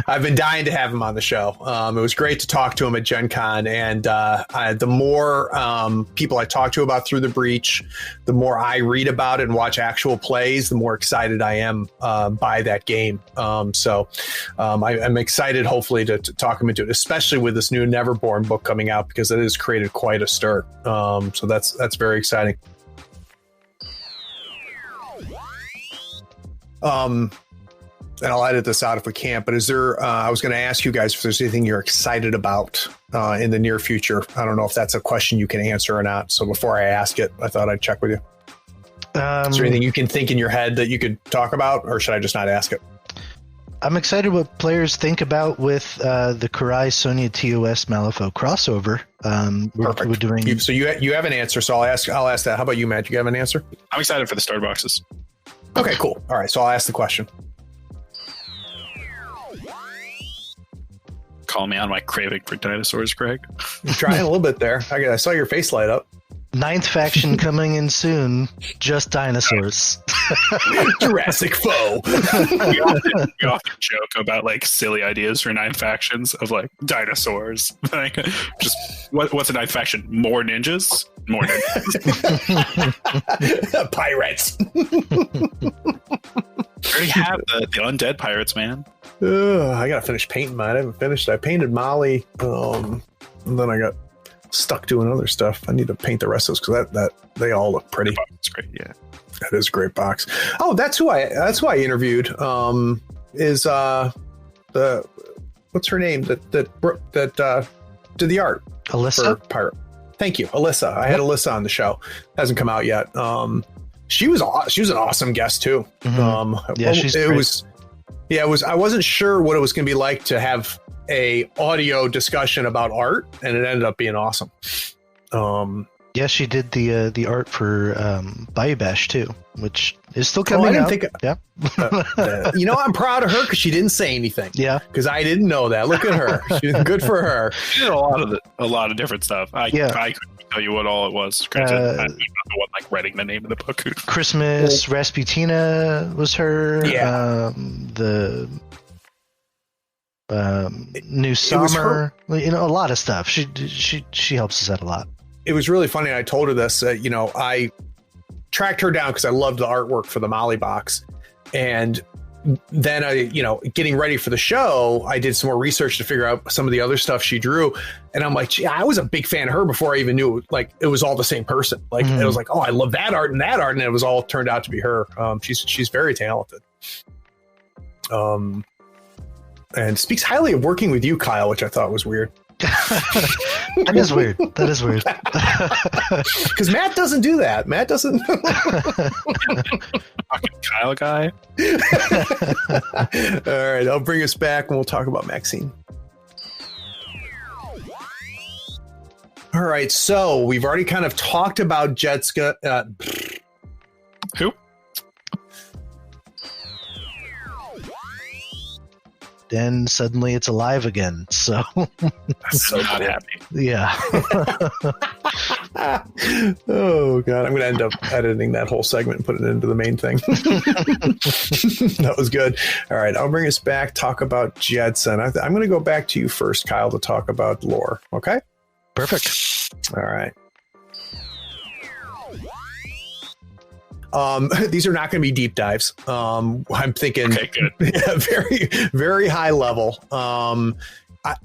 I've been dying to have him on the show. It was great to talk to him at Gen Con, and the more people I talk to about Through the Breach, the more I read about it and watch actual plays, the more excited I am by that game. So I'm excited, hopefully, to talk him into it, especially with this new Neverborn book coming out, because it has created quite a stir. So that's very exciting. And I'll edit this out if we can't, but is there, I was going to ask you guys if there's anything you're excited about in the near future. I don't know if that's a question you can answer or not. So before I ask it, I thought I'd check with you. Is there anything you can think in your head that you could talk about, or should I just not ask it? I'm excited what players think about with the Kurai Sonya TOS Malifaux crossover. Perfect. We're doing... So you have an answer, so I'll ask that. How about you, Matt? You have an answer? I'm excited for the starter boxes. Okay, cool. All right, so I'll ask the question. Call me on my craving for dinosaurs, Craig. You're trying a little bit there. I saw your face light up. 9th faction coming in soon. Just dinosaurs. Jurassic foe. we often joke about like silly ideas for 9 factions of like dinosaurs. Like, just what's a 9th faction? More ninjas? More ninjas. Pirates. I already have the undead pirates, man. I gotta finish painting mine. I haven't finished. I painted Molly, and then I got stuck doing other stuff. I need to paint the rest of those because that they all look pretty. It's great, yeah. That is a great box. Oh, that's who I interviewed. Is the what's her name that did the art? Alyssa? For Pirate. Thank you, Alyssa. I had Alyssa on the show. Hasn't come out yet. She was an awesome guest too. Mm-hmm. Yeah, she's great. It was. I wasn't sure what it was going to be like to have a audio discussion about art, and it ended up being awesome. Yeah, she did the art for Bayou Bash too, which is still coming out. Yeah. I'm proud of her because she didn't say anything. Yeah, because I didn't know that. Look at her. She's good for her. She did a lot of different stuff. I couldn't tell you what all it was. I'm not the one like writing the name of the book. Christmas Rasputina was her. Yeah. The New Summer. A lot of stuff. She helps us out a lot. It was really funny. I told her this. I tracked her down because I loved the artwork for the Molly box, and then getting ready for the show, I did some more research to figure out some of the other stuff she drew, and I'm like, I was a big fan of her before I even knew it was all the same person. It was like, oh, I love that art, and it was all turned out to be her. She's very talented. And speaks highly of working with you, Kyle, which I thought was weird. That is weird. Because Matt doesn't do that. Matt doesn't. Fucking Kyle guy. All right, I'll bring us back and we'll talk about Maxine. All right, so we've already kind of talked about Jetska. Who? Then suddenly it's alive again. So I'm so not happy. Yeah. Oh God, I'm going to end up editing that whole segment and put it into the main thing. That was good. All right, I'll bring us back. Talk about Jetson. I'm going to go back to you first, Kyle, to talk about lore. Okay. Perfect. All right. These are not going to be deep dives. I'm thinking very, very high level.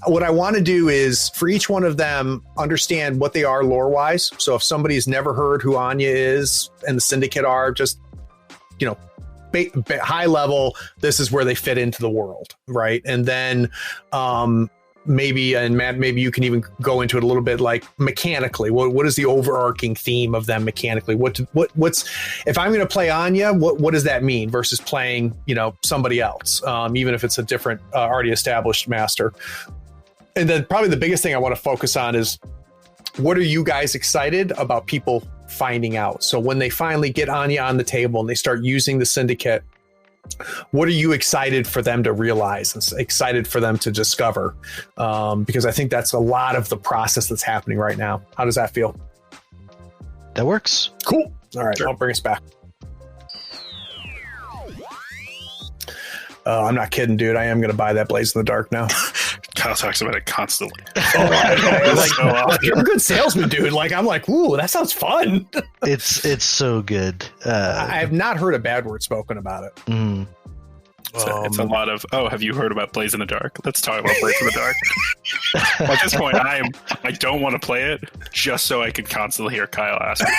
What I want to do is for each one of them, understand what they are lore wise. So if somebody's never heard who Anya is and the Syndicate are, just high level, this is where they fit into the world, right? And then maybe, and Matt, maybe you can even go into it a little bit, like mechanically, what is the overarching theme of them mechanically? What's if I'm going to play Anya, what does that mean versus playing somebody else, even if it's a different already established master? And then probably the biggest thing I want to focus on is, what are you guys excited about people finding out? So when they finally get Anya on the table and they start using the Syndicate, what are you excited for them to realize and excited for them to discover? Because I think that's a lot of the process that's happening right now. How does that feel? That works. Cool. All right. Sure. I'll bring us back. I'm not kidding, dude. I am going to buy that Blaze in the Dark now. Kyle talks about it constantly. You're a good salesman, dude. Like, I'm like, ooh, that sounds fun. It's so good. I have not heard a bad word spoken about it. Mm. It's a lot of, have you heard about Blaze in the Dark? Let's talk about Blaze in the Dark. At this point, I don't want to play it just so I can constantly hear Kyle ask me.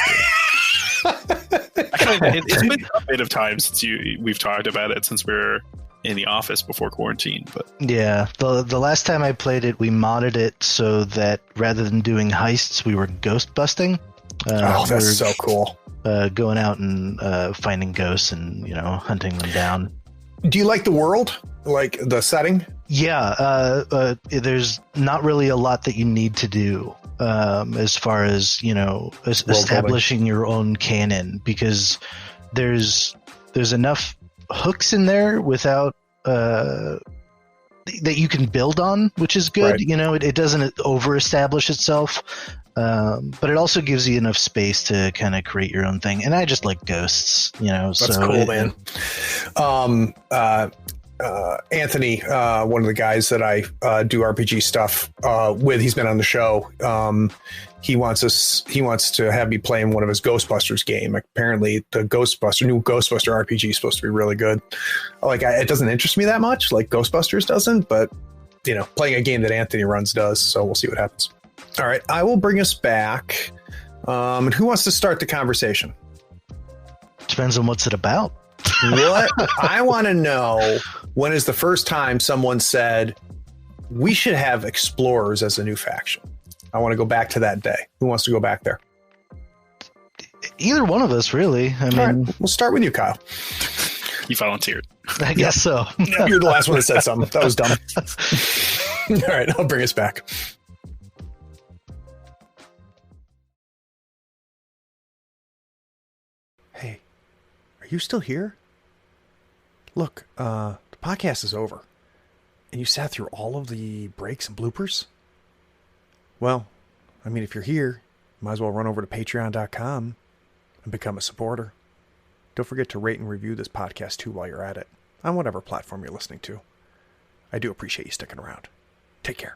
It's been a bit of time since we've talked about it, since we were in the office before quarantine. But yeah, the last time I played it, we modded it so that rather than doing heists, we were ghost busting. That's so cool. Going out and finding ghosts and hunting them down. Do you like the world, like the setting? Yeah, there's not really a lot that you need to do as far as establishing your own canon, because there's enough hooks in there without that you can build on, which is good. Right. It doesn't over establish itself, but it also gives you enough space to kind of create your own thing. And I just like ghosts, That's cool, man. Anthony, one of the guys that I do RPG stuff with, he's been on the show. He wants to have me playing one of his Ghostbusters game. Apparently the new Ghostbuster RPG is supposed to be really good. It doesn't interest me that much, like Ghostbusters doesn't, but playing a game that Anthony runs does. So we'll see what happens. All right, I will bring us back. And who wants to start the conversation? Depends on what's it about. What I want to know, when is the first time someone said we should have explorers as a new faction? I want to go back to that day. Who wants to go back there? Either one of us, really. I mean, right, we'll start with you, Kyle. You volunteered. I guess so. You're the last one that said something. That was dumb. All right, I'll bring us back. Hey, are you still here? Look, the podcast is over. And you sat through all of the breaks and bloopers? Well, I mean, if you're here, you might as well run over to patreon.com and become a supporter. Don't forget to rate and review this podcast too while you're at it, on whatever platform you're listening to. I do appreciate you sticking around. Take care.